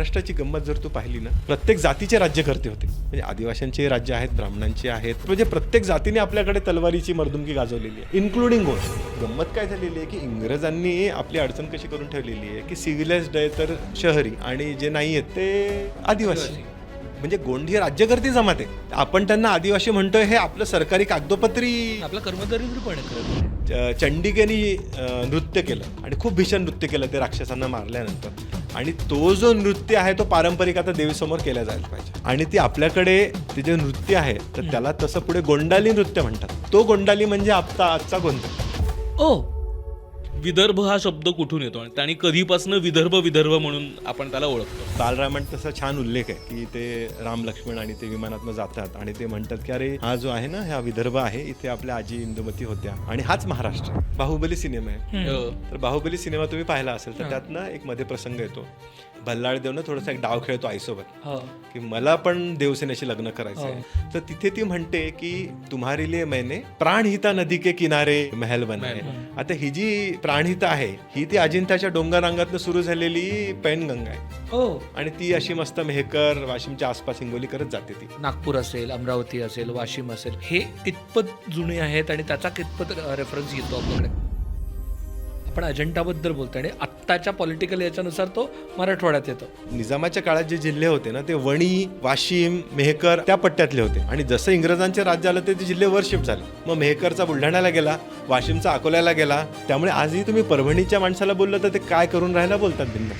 महाराष्ट्राची गंमत जर तू पाहिली ना, प्रत्येक जातीचे राज्यकर्ते होते. म्हणजे आदिवासींचे राज्य आहेत, ब्राह्मणांचे आहेत, म्हणजे प्रत्येक जातीने आपल्याकडे तलवारीची मर्दुमकी गाजवलेली आहे, इन्क्लुडिंग गोंड. गंमत काय झालेली आहे की इंग्रजांनी आपली अडचण कशी करून ठेवलेली आहे की सिव्हिलाइज्ड आहे तर शहरी आणि जे नाही आहेत ते आदिवासी. म्हणजे गोंड ही राज्यकर्ती जमात आहे. आपण त्यांना आदिवासी म्हणतोय हे आपलं सरकारी कागदोपत्री आपला कर्मचारी पण आहे. चंडिकेनी नृत्य केलं आणि खूप भीषण नृत्य केलं ते राक्षसांना मारल्यानंतर. आणि तो जो नृत्य आहे तो पारंपरिक आता देवीसमोर केला जायला पाहिजे. आणि ती आपल्याकडे ते जे नृत्य आहे तर त्याला तसं पुढे गोंडाली नृत्य म्हणतात. तो गोंडाली म्हणजे आजचा गोंधळ. ओ, विदर्भ हा शब्द कुठून येतो आणि कधीपासून विदर्भ म्हणून आपण त्याला ओळखतो? बालरामायण तसा छान उल्लेख आहे की ते राम लक्ष्मण आणि ते विमानातनं जातात आणि ते म्हणतात की अरे हा जो आहे ना, हा विदर्भ आहे, इथे आपल्या आजी इंदुमती होत्या आणि हाच महाराष्ट्र. बाहुबली सिनेमा आहे. तर बाहुबली सिनेमा तुम्ही पाहिला असेल तर त्यात ना एक मध्ये प्रसंग येतो, भल्लाळ देवनं थोडासा एक डाव खेळतो आईसोबत की मला पण देवसेनेशी लग्न करायचं आहे. तर तिथे ती म्हणते की तुम्हारी लिए मैंने प्राणहिता नदी के किनारे महल बनाए. आता ही जी प्राणहिता आहे ही ती अजिंठ्याच्या डोंगररांगातनं सुरू झालेली पैनगंगा आहे आणि ती अशी मस्त मेहकर वाशिमच्या आसपास हिंगोली करत जाते. ती नागपूर असेल, अमरावती असेल, वाशिम असेल, हे कितपत जुने आहेत आणि त्याचा कितपत रेफरन्स येतो आपल्याकडे? आपण अजंठाबद्दल बोलतोय आणि आत्ताच्या पॉलिटिकल याच्यानुसार तो मराठवाड्यात येतो. निजामाच्या काळात जे जिल्हे होते ना ते वणी, वाशिम, मेहकर त्या पट्ट्यातले होते आणि जसं इंग्रजांचे राज्य आलं ते जिल्हे वर शिफ्ट झाले. मग मेहकरचा बुलढाण्याला गेला, वाशिमचा अकोल्याला गेला. त्यामुळे आजही तुम्ही परभणीच्या माणसाला बोललं तर ते काय करून राहायला बोलतात भिन्न.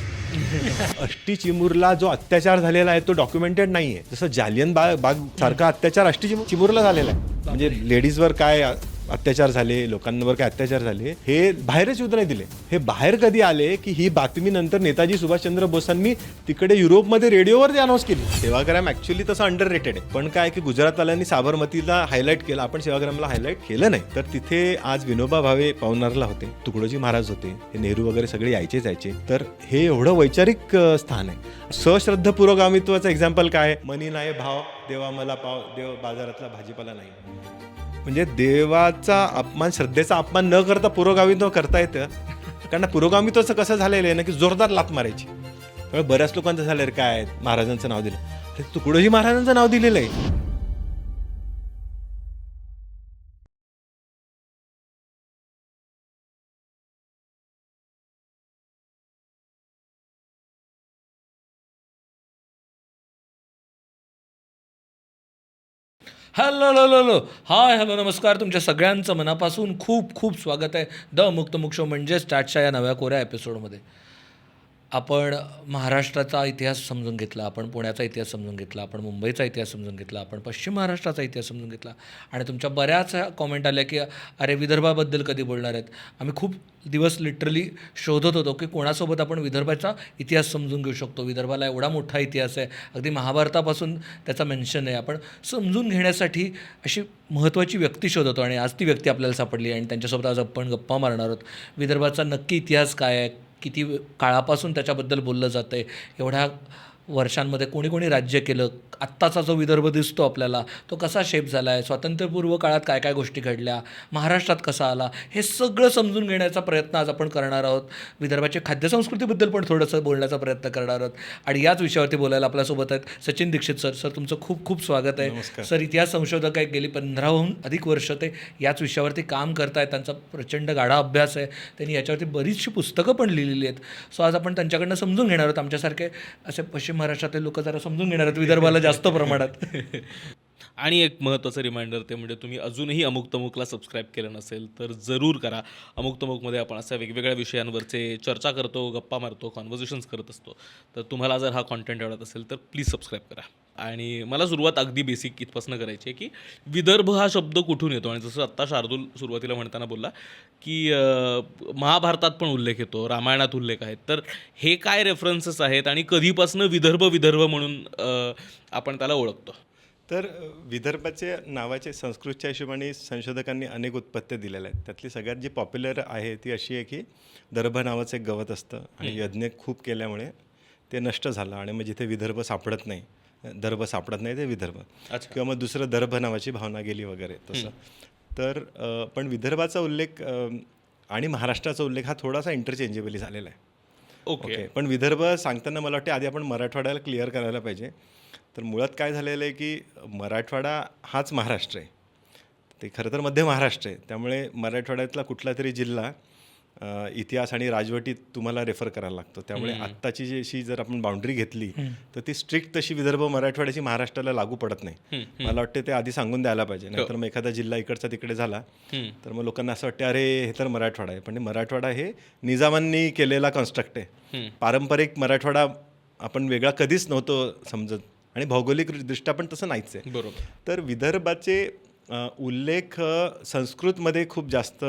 अष्टी चिमूरला जो अत्याचार झालेला आहे तो डॉक्युमेंटेड नाहीये. जसं जालियन बाग सारखा अत्याचार अष्टी चिमूरला झालेला आहे. म्हणजे लेडीजवर काय अत्याचार झाले, लोकांवर काय अत्याचार झाले हे बाहेरच येऊ नाही दिले. हे बाहेर कधी आले की ही बातमी नंतर नेताजी सुभाषचंद्र बोसांनी तिकडे युरोपमध्ये रेडिओवर अनाऊन्स केली. सेवाग्राम ऍक्च्युअली तसं अंडर रेटेड आहे, पण काय की गुजरातवाल्यांनी साबरमतीला हायलाईट केलं, आपण सेवाग्रामला हायलाईट केलं नाही. तर तिथे आज विनोबा भावे पवनारला होते, तुकडोजी महाराज होते, हे नेहरू वगैरे सगळे यायचे. तर हे एवढं वैचारिक स्थान आहे. सश्रद्ध पुरोगामित्वाचं एक्झाम्पल काय? मनी नाही भाव, देवा मला पाव, देव बाजारातला भाजीपाला नाही. म्हणजे देवाचा अपमान, श्रद्धेचा अपमान न करता पुरोगामित्व करता येतं. कारण पुरोगामित्वाचं कसं झालेलं आहे ना की जोरदार लात मारायची. त्यामुळे बऱ्याच लोकांचं झालं रे काय महाराजांचं नाव दिलं, तुकडोजी महाराजांचं नाव दिलेलं आहे. हाय हॅलो नमस्कार, तुमच्या सगळ्यांचं मनापासून खूप खूप स्वागत आहे द मुक्तमुख शो म्हणजे स्टार्टच्या या नव्या कोऱ्या एपिसोडमध्ये. आपण महाराष्ट्राचा इतिहास समजून घेतला, आपण पुण्याचा इतिहास समजून घेतला, आपण मुंबईचा इतिहास समजून घेतला, आपण पश्चिम महाराष्ट्राचा इतिहास समजून घेतला आणि तुमच्या बऱ्याच कॉमेंट आल्या की अरे विदर्भाबद्दल कधी बोलणार आहेत. आम्ही खूप दिवस लिटरली शोधत होतो की कोणासोबत आपण विदर्भाचा इतिहास समजून घेऊ शकतो. विदर्भाला एवढा मोठा इतिहास आहे, अगदी महाभारतापासून त्याचा मेन्शन आहे. आपण समजून घेण्यासाठी अशी महत्त्वाची व्यक्ती शोधतो आणि आज ती व्यक्ती आपल्याला सापडली आणि त्यांच्यासोबत आज आपण गप्पा मारणार आहोत. विदर्भाचा नक्की इतिहास काय आहे, किती काळापासून त्याच्याबद्दल बोललं जातं आहे, एवढ्या वर्षांमध्ये कोणी कोणी राज्य केलं, आत्ताचा जो विदर्भ दिसतो आपल्याला तो कसा शेप झाला आहे, स्वातंत्र्यपूर्व काळात काय काय गोष्टी घडल्या, महाराष्ट्रात कसा आला, हे सगळं समजून घेण्याचा प्रयत्न आज आपण करणार आहोत. विदर्भाच्या खाद्यसंस्कृतीबद्दल पण थोडंसं बोलण्याचा प्रयत्न करणार आहोत आणि याच विषयावरती बोलायला आपल्यासोबत आहेत सचिन दीक्षित सर. सर तुमचं खूप खूप स्वागत आहे. सर इतिहास संशोधक आहे, गेली 15हून अधिक वर्ष ते याच विषयावरती काम करत आहेत. त्यांचा प्रचंड गाढा अभ्यास आहे, त्यांनी याच्यावरती बरीचशी पुस्तकं पण लिहिलेली आहेत. सो आज आपण त्यांच्याकडनं समजून घेणार आहोत. आमच्यासारखे असे पश्चिम महाराष्ट्रातले लोक जरा समजून घेणार आहेत विदर्भाला जास्त प्रमाणात. आणि एक महत्त्वाचं रिमाइंडर ते म्हणजे तुम्ही अजूनही अमुक तमुकला सबस्क्राईब केलं नसेल तर जरूर करा. अमुक तमुकमध्ये आपण अशा वेगवेगळ्या विषयांवरचे चर्चा करतो, गप्पा मारतो, कॉन्व्हर्सेशन्स करत असतो. तर तुम्हाला जर हा कॉन्टेंट आवडत असेल तर प्लीज सबस्क्राईब करा. आणि मला सुरुवात अगदी बेसिक इथपासून करायची आहे की विदर्भ हा शब्द कुठून येतो. आणि जसं आत्ता शार्दूल सुरुवातीला म्हणताना बोलला की महाभारतात पण उल्लेख येतो, रामायणात उल्लेख आहेत. तर हे काय रेफरन्सेस आहेत आणि कधीपासून विदर्भ म्हणून आपण त्याला ओळखतो? तर विदर्भाचे नावाचे संस्कृतच्या हिशोबाने संशोधकांनी अनेक उत्पत्त्या दिलेल्या आहेत. त्यातली सगळ्यात जी पॉप्युलर आहे ती अशी आहे की दर्भ नावाचं एक गवत असतं आणि यज्ञ खूप केल्यामुळे ते नष्ट झालं आणि मग जिथे विदर्भ सापडत नाही, दर्भ सापडत नाही ते विदर्भ, किंवा मग दुसरं दर्भ नावाची भावना गेली वगैरे तसं. तर पण विदर्भाचा उल्लेख आणि महाराष्ट्राचा उल्लेख हा थोडासा इंटरचेंजेबली झालेला आहे. ओके. पण विदर्भ सांगताना मला वाटते आधी आपण मराठवाड्याला क्लिअर करायला पाहिजे. तर मुळात काय झालेलं आहे की मराठवाडा हाच महाराष्ट्र आहे. ते खरं तर मध्य महाराष्ट्र आहे. त्यामुळे मराठवाड्यातला कुठला तरी जिल्हा इतिहास आणि राजवटीत तुम्हाला रेफर करायला लागतो. त्यामुळे आत्ताची जी अशी जर आपण बाउंड्री घेतली तर ती स्ट्रिक्ट तशी विदर्भ मराठवाड्याची महाराष्ट्राला लागू पडत नाही. मला वाटते ते आधी सांगून द्यायला पाहिजे. नाहीतर मग एखादा जिल्हा इकडचा तिकडे झाला तर मग लोकांना असं वाटतं अरे हे तर मराठवाडा आहे. पण मराठवाडा हे निजामांनी केलेला कन्स्ट्रक्ट आहे. पारंपरिक मराठवाडा आपण वेगळा कधीच नव्हतो समजत आणि भौगोलिकदृष्ट्या पण तसं नाहीच आहे. बरोबर. तर विदर्भाचे उल्लेख संस्कृतमध्ये खूप जास्त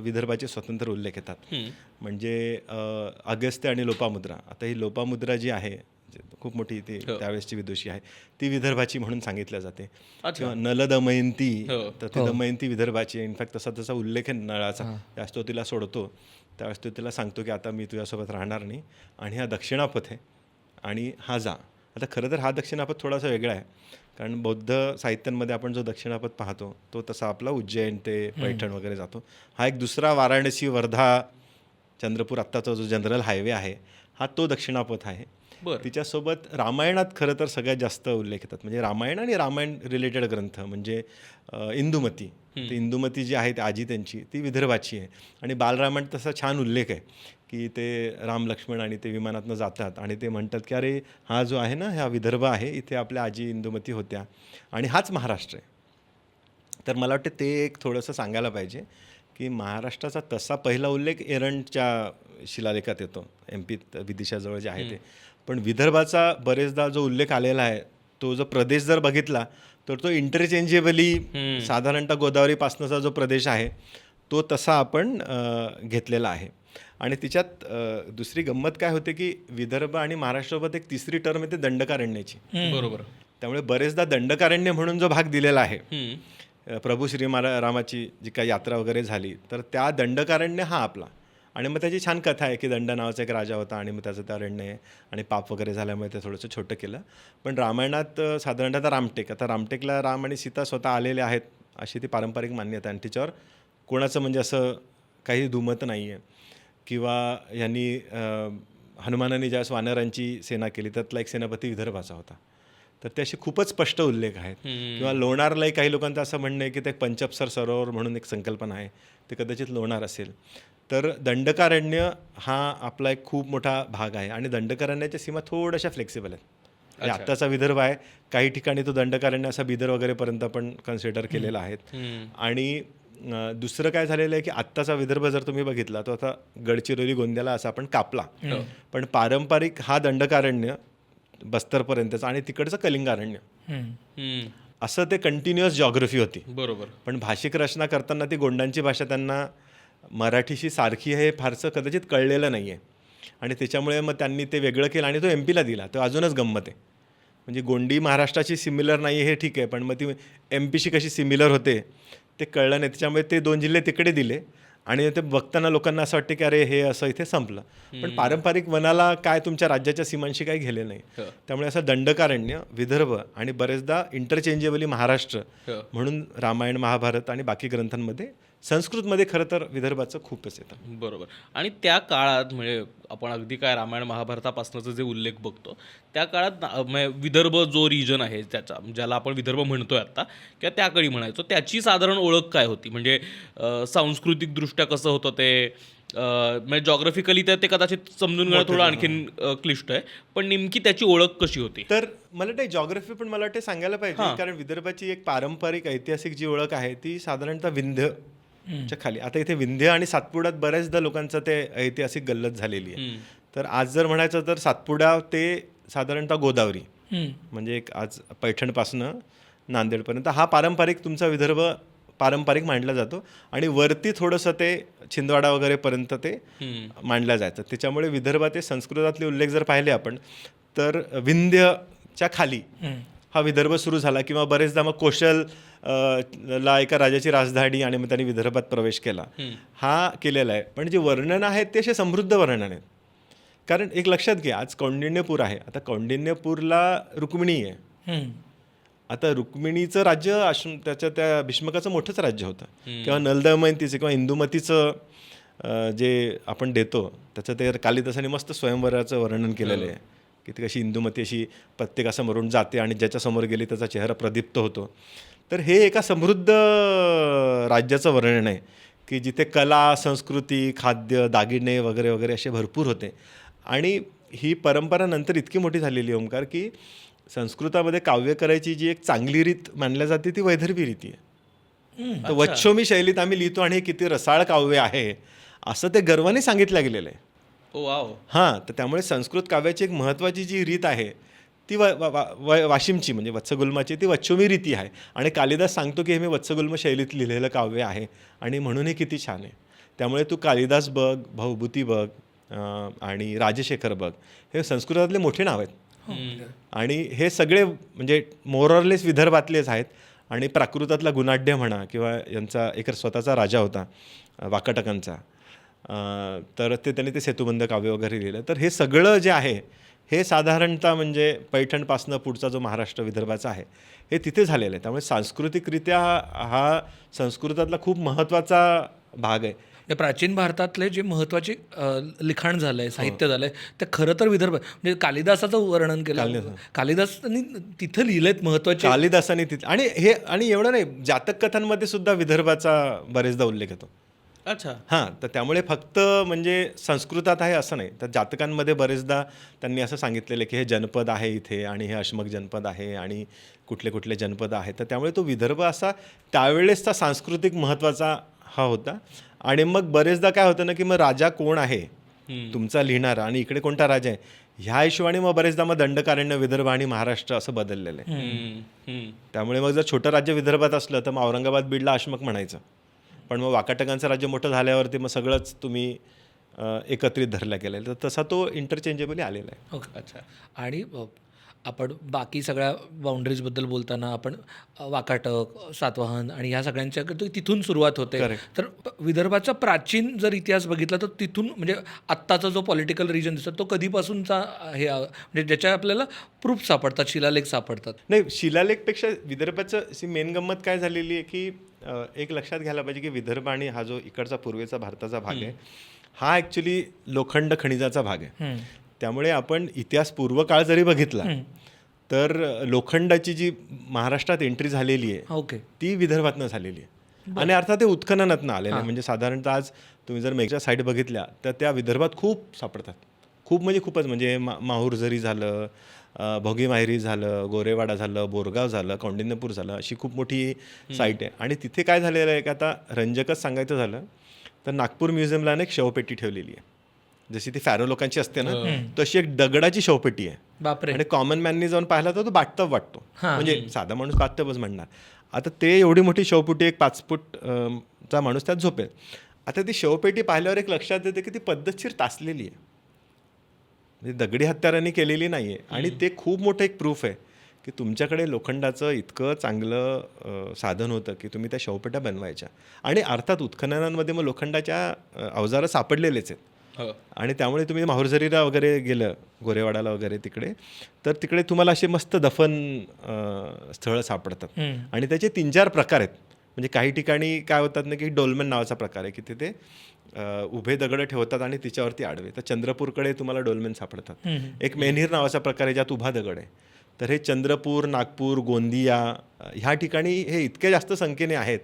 विदर्भाचे स्वतंत्र उल्लेख येतात. म्हणजे अगस्त्य आणि लोपामुद्रा. आता ही लोपामुद्रा जी आहे खूप मोठी ती त्यावेळेसची विदुषी आहे ती विदर्भाची म्हणून सांगितल्या जाते. किंवा नल दमयंती, तर ती दमयंती विदर्भाची आहे. इनफॅक्ट तसा उल्लेख आहे नळाचा. त्यावेळेस तो तिला सोडतो, त्यावेळेस तो तिला सांगतो की आता मी तुझ्यासोबत राहणार नाही आणि हा दक्षिणापथ आहे आणि हा जा. आता खरं तर हा दक्षिणापथ थोडासा वेगळा आहे, कारण बौद्ध साहित्यांमध्ये आपण जो दक्षिणापथ पाहतो तो तसा आपला उज्जैन ते पैठण वगैरे जातो. हा एक दुसरा वाराणसी वर्धा चंद्रपूर आत्ताचा जो जनरल हायवे आहे हा तो दक्षिणापथ आहे. तिच्यासोबत रामायणात खरं तर सगळ्यात जास्त उल्लेख येतात. म्हणजे रामायण आणि रामायण रिलेटेड ग्रंथ म्हणजे इंदुमती. ती इंदुमती जी आहे ती आजी त्यांची ती विदर्भाची आहे. आणि बालरामायण तसा छान उल्लेख आहे की ते राम लक्ष्मण आणि ते विमानातनं जातात आणि ते म्हणतात की अरे हा जो आहे ना हा विदर्भ आहे, इथे आपल्या आजी इंदुमती होत्या आणि हाच महाराष्ट्र आहे. तर मला वाटतं ते एक थोडंसं सांगायला पाहिजे की महाराष्ट्राचा तसा पहिला उल्लेख एरंडच्या शिलालेखात येतो, MP विदिशाजवळ जे आहे ते. पण विदर्भाचा बरेचदा जो उल्लेख आलेला आहे तो जो प्रदेश जर बघितला तर तो इंटरचेंजेबली साधारणतः गोदावरीपासनाचा जो प्रदेश आहे तो तसा आपण घेतलेला आहे. आणि तिच्यात दुसरी गंमत काय होते की विदर्भ आणि महाराष्ट्रासोबत एक तिसरी टर्म येते दंडकारण्याची. बरोबर. त्यामुळे बरेचदा दंडकारण्य म्हणून जो भाग दिलेला आहे प्रभू रामाची जी काही यात्रा वगैरे झाली तर त्या दंडकारण्य हा आपला. आणि मग त्याची छान कथा आहे की दंड नावाचा एक राजा होता आणि मग त्याचं ते अरण्य आहे आणि पाप वगैरे झाल्यामुळे ते थोडंसं छोटं केलं. पण रामायणात साधारणतः रामटेक, आता रामटेकला राम आणि सीता स्वतः आलेले आहेत अशी ती पारंपरिक मान्यता आणि तिच्यावर कोणाचं म्हणजे असं काही दुमत नाही आहे. किंवा यांनी हनुमानाने ज्यावेळेस वानरांची सेना केली त्यातला एक सेनापती विदर्भाचा होता. तर ते असे खूपच स्पष्ट उल्लेख आहेत. किंवा लोणारलाही काही लोकांचं असं म्हणणं आहे की ते पंचपसर सरोवर म्हणून एक संकल्पना आहे, ते कदाचित लोणार असेल. तर दंडकारण्य हा आपला एक खूप मोठा भाग आहे आणि दंडकारण्याच्या सीमा थोड्याशा फ्लेक्सिबल आहेत. म्हणजे आत्ताचा विदर्भ आहे, काही ठिकाणी तो दंडकारण्य असा बिदर वगैरेपर्यंत पण कन्सिडर केलेला आहे. आणि दुसरं काय झालेलं आहे की आत्ताचा विदर्भ जर तुम्ही बघितला तो आता गडचिरोली गोंदियाला असा आपण कापला. पण पारंपरिक हा दंडकारण्य बस्तरपर्यंतचा आणि तिकडचं कलिंगारण्य असं ते कंटिन्युअस जॉग्रफी होती. बरोबर. पण भाषिक रचना करताना ती गोंडांची भाषा त्यांना मराठीशी सारखी हे फारसं कदाचित कळलेलं नाही आहे आणि त्याच्यामुळे मग त्यांनी ते वेगळं केलं आणि तो MP ला दिला. तो अजूनच गंमत आहे. म्हणजे गोंडी महाराष्ट्राची सिमिलर नाही हे ठीक आहे, पण मग ती MP कशी सिमिलर होते ते कळलं नाही. त्याच्यामुळे ते 2 जिल्हे तिकडे दिले आणि ते बघताना लोकांना असं वाटतं की अरे हे असं इथे संपलं. पण पारंपरिक वनाला काय तुमच्या राज्याच्या सीमांशी काही गेले नाही. त्यामुळे असं दंडकारण्य, विदर्भ आणि बरेचदा इंटरचेंजेबली महाराष्ट्र म्हणून रामायण महाभारत आणि बाकी ग्रंथांमध्ये संस्कृतमध्ये खरं तर विदर्भाचं खूपच येतं. बरोबर. आणि त्या काळात म्हणजे आपण अगदी काय रामायण महाभारतापासूनचा जे उल्लेख बघतो त्या काळात विदर्भ जो रिजन आहे त्याचा ज्याला आपण विदर्भ म्हणतोय आता किंवा त्या काळी म्हणायचो त्याची साधारण ओळख काय होती? म्हणजे सांस्कृतिकदृष्ट्या कसं होतं ते म्हणजे जॉग्राफिकली तर ते कदाचित समजून घेणं थोडं आणखीन क्लिष्ट आहे, पण नेमकी त्याची ओळख कशी होती? तर मला वाटतं जॉग्राफी पण मला वाटतं सांगायला पाहिजे, कारण विदर्भाची एक पारंपरिक ऐतिहासिक जी ओळख आहे ती साधारणतः विंध्यच्या खाली. आता इथे विंध्य आणि सातपुड्यात बऱ्याचदा लोकांचं ते ऐतिहासिक गल्लत झालेली आहे. तर आज जर म्हणायचं तर सातपुडा ते साधारणतः गोदावरी म्हणजे एक आज पैठणपासनं नांदेडपर्यंत हा पारंपरिक तुमचा विदर्भ पारंपरिक मांडला जातो आणि वरती थोडंसं ते छिंदवाडा वगैरेपर्यंत ते मांडलं जायचं. त्याच्यामुळे विदर्भात संस्कृतातले उल्लेख जर पाहिले आपण तर विंध्यच्या खाली हा विदर्भ सुरू झाला. किंवा बरेचदा मग कोशल ला एका राजाची राजधानी आणि मग त्यांनी विदर्भात प्रवेश केला हा केलेला आहे. पण जे वर्णन आहेत ते असे समृद्ध वर्णन आहेत. कारण एक लक्षात घ्या, आज कौंडिण्यपूर आहे, आता कौंडिण्यपूरला रुक्मिणी आहे. आता रुक्मिणीचं राज्य त्याच्या त्या भीष्मकाचं मोठंच राज्य होतं. किंवा नल दमयंतीचं किंवा इंदुमतीचं जे आपण देतो त्याचं ते कालिदासाने मस्त स्वयंवराचं वर्णन केलेलं आहे की ती कशी इंदुमती अशी प्रत्येकासमोरून जाते आणि ज्याच्यासमोर गेली त्याचा चेहरा प्रदीप्त होतो. तर हे एका समृद्ध राज्याचं वर्णन आहे की जिथे कला, संस्कृती, खाद्य, दागिने वगैरे वगैरे असे भरपूर होते. आणि ही परंपरा नंतर इतकी मोठी झालेली आहे ओंकार की संस्कृतामध्ये काव्य करायची जी एक चांगली रीत मानल्या जाते ती वैदर्भी रीती आहे. तर वच्छोमी शैलीत आम्ही लिहितो आणि हे किती रसाळ काव्य आहे असं ते गर्वाने सांगितलं गेलेलं आहे. ओ वाव. हां, तर त्यामुळे संस्कृत काव्याची एक महत्त्वाची जी रीत आहे ती वाशिमची म्हणजे वत्सगुल्माची ती वच्छोमी रीती आहे. आणि कालिदास सांगतो की हे मी वत्सगुल्म शैलीत लिहिलेलं काव्य आहे आणि म्हणून हे किती छान आहे. त्यामुळे तू कालिदास बघ, भवभूती बघ आणि राजशेखर बघ, हे संस्कृतातले मोठे नाव आहेत. आणि हे सगळे म्हणजे मोरॉरलेस विदर्भातलेच आहेत. आणि प्राकृतातला गुणाढ्य म्हणा किंवा यांचा एक स्वतःचा राजा होता वाकाटकांचा, तर त्यांनी ते सेतुबंध काव्य वगैरे लिहिलं. तर हे सगळं जे आहे हे साधारणतः म्हणजे पैठणपासनं पुढचा जो महाराष्ट्र विदर्भाचा आहे हे तिथे झालेलं आहे. त्यामुळे सांस्कृतिकरित्या हा संस्कृतातला खूप महत्त्वाचा भाग आहे. या प्राचीन भारतातले जे महत्त्वाचे लिखाण झालं आहे, साहित्य झालं आहे, ते खरं तर विदर्भ म्हणजे कालिदासाचं वर्णन केलं. कालिदासांनी तिथं लिहिलेत महत्त्वाचे. कालिदासांनी तिथे आणि एवढं नाही, जातक कथांमध्ये सुद्धा विदर्भाचा बरेचदा उल्लेख येतो. अच्छा. हां, तर त्यामुळे फक्त म्हणजे संस्कृतात आहे असं नाही, तर जातकांमध्ये बरेचदा त्यांनी असं सांगितलेलं की हे जनपद आहे इथे आणि हे अश्मक जनपद आहे आणि कुठले कुठले जनपद आहेत. तर त्यामुळे तो विदर्भ असा त्यावेळेसचा सांस्कृतिक महत्त्वाचा हा होता. आणि मग बरेचदा काय होतं ना की मग राजा कोण आहे तुमचा लिहिणारा आणि इकडे कोणता राजा आहे ह्या हिशोबाने मग बरेचदा मग दंडकारण्य विदर्भ आणि महाराष्ट्र असं बदललेलं आहे. त्यामुळे मग जर छोटं राज्य विदर्भात असलं तर मग औरंगाबाद बीडला अश्मक म्हणायचं, पण मग वाकाटकांचं राज्य मोठं झाल्यावरती मग सगळंच तुम्ही एकत्रित धरलं गेलं. तर तसा तो इंटरचेंजेबली आलेला आहे. ओके. अच्छा. आणि आपण बाकी सगळ्या बाउंड्रीजबद्दल बोलताना आपण वाकाटक, सातवाहन आणि ह्या सगळ्यांच्या तिथून सुरुवात होते. तर विदर्भाचा प्राचीन जर इतिहास बघितला तर तिथून म्हणजे आत्ताचा जो पॉलिटिकल रिजन दिसतो तो कधीपासूनचा हे म्हणजे ज्याच्या आपल्याला प्रूफ सापडतात, शिलालेख सापडतात. नाही, शिलालेखपेक्षा विदर्भाचं मेन गंमत काय झालेली आहे की एक लक्षात घ्यायला पाहिजे की विदर्भ आणि हा जो इकडचा पूर्वेचा भारताचा भाग आहे हा ॲक्च्युली लोखंड खनिजाचा भाग आहे. त्यामुळे आपण इतिहास पूर्वकाळ जरी बघितला तर लोखंडाची जी महाराष्ट्रात एंट्री झालेली आहे ओके, ती विदर्भातनं झालेली आहे. आणि अर्थात ते उत्खननातनं आलेलं आहे. म्हणजे साधारणतः आज तुम्ही जर मेघच्या साईड बघितल्या तर त्या विदर्भात खूप सापडतात. खूप म्हणजे खूपच, म्हणजे माहूरझरी झालं, भोगी माहेरी झालं, गोरेवाडा झालं, बोरगाव झालं, कौंडिण्यपूर झालं, अशी खूप मोठी साईट आहे. आणि तिथे काय झालेलं आहे की आता रंजकच सांगायचं झालं तर नागपूर म्युझियमला एक शवपेटी ठेवलेली आहे. जशी ती फॅरो लोकांची असते ना तशी एक दगडाची शवपेटी आहे. बापरे. आणि कॉमन मॅननी जाऊन पाहिला तर तो बाटतब वाटतो, म्हणजे साधा माणूस बाटतबच म्हणणार. आता ते एवढी मोठी शवपेटी, एक 5 फूट चा माणूस त्यात झोपेल. आता ती शवपेटी पाहिल्यावर एक लक्षात येते की ती पद्धतशीर तासलेली आहे, म्हणजे दगडी हत्यारांनी केलेली नाही आहे. आणि ते खूप मोठं एक प्रूफ आहे की तुमच्याकडे लोखंडाचं इतकं चांगलं साधन होतं की तुम्ही त्या शवपेट्या बनवायच्या. आणि अर्थात उत्खननांमध्ये मग लोखंडाच्या अवजारं सापडलेलेच आहेत. आणि त्यामुळे तुम्ही माहूरझरीला वगैरे गेलं, गोरेवाडाला वगैरे तिकडे, तर तिकडे तुम्हाला असे मस्त दफन स्थळं सापडतात. आणि त्याचे 3-4 प्रकार आहेत. म्हणजे काही ठिकाणी काय होतात ना की डोलमेन नावाचा प्रकार आहे की तिथे उभे दगड ठेवतात आणि तिच्यावरती आडवे. तर चंद्रपूरकडे तुम्हाला डोलमेन सापडतात. एक मेन्हीर नावाचा प्रकार आहे ज्यात उभा दगड आहे. तर हे चंद्रपूर, नागपूर, गोंदिया ह्या ठिकाणी हे इतके जास्त संख्येने आहेत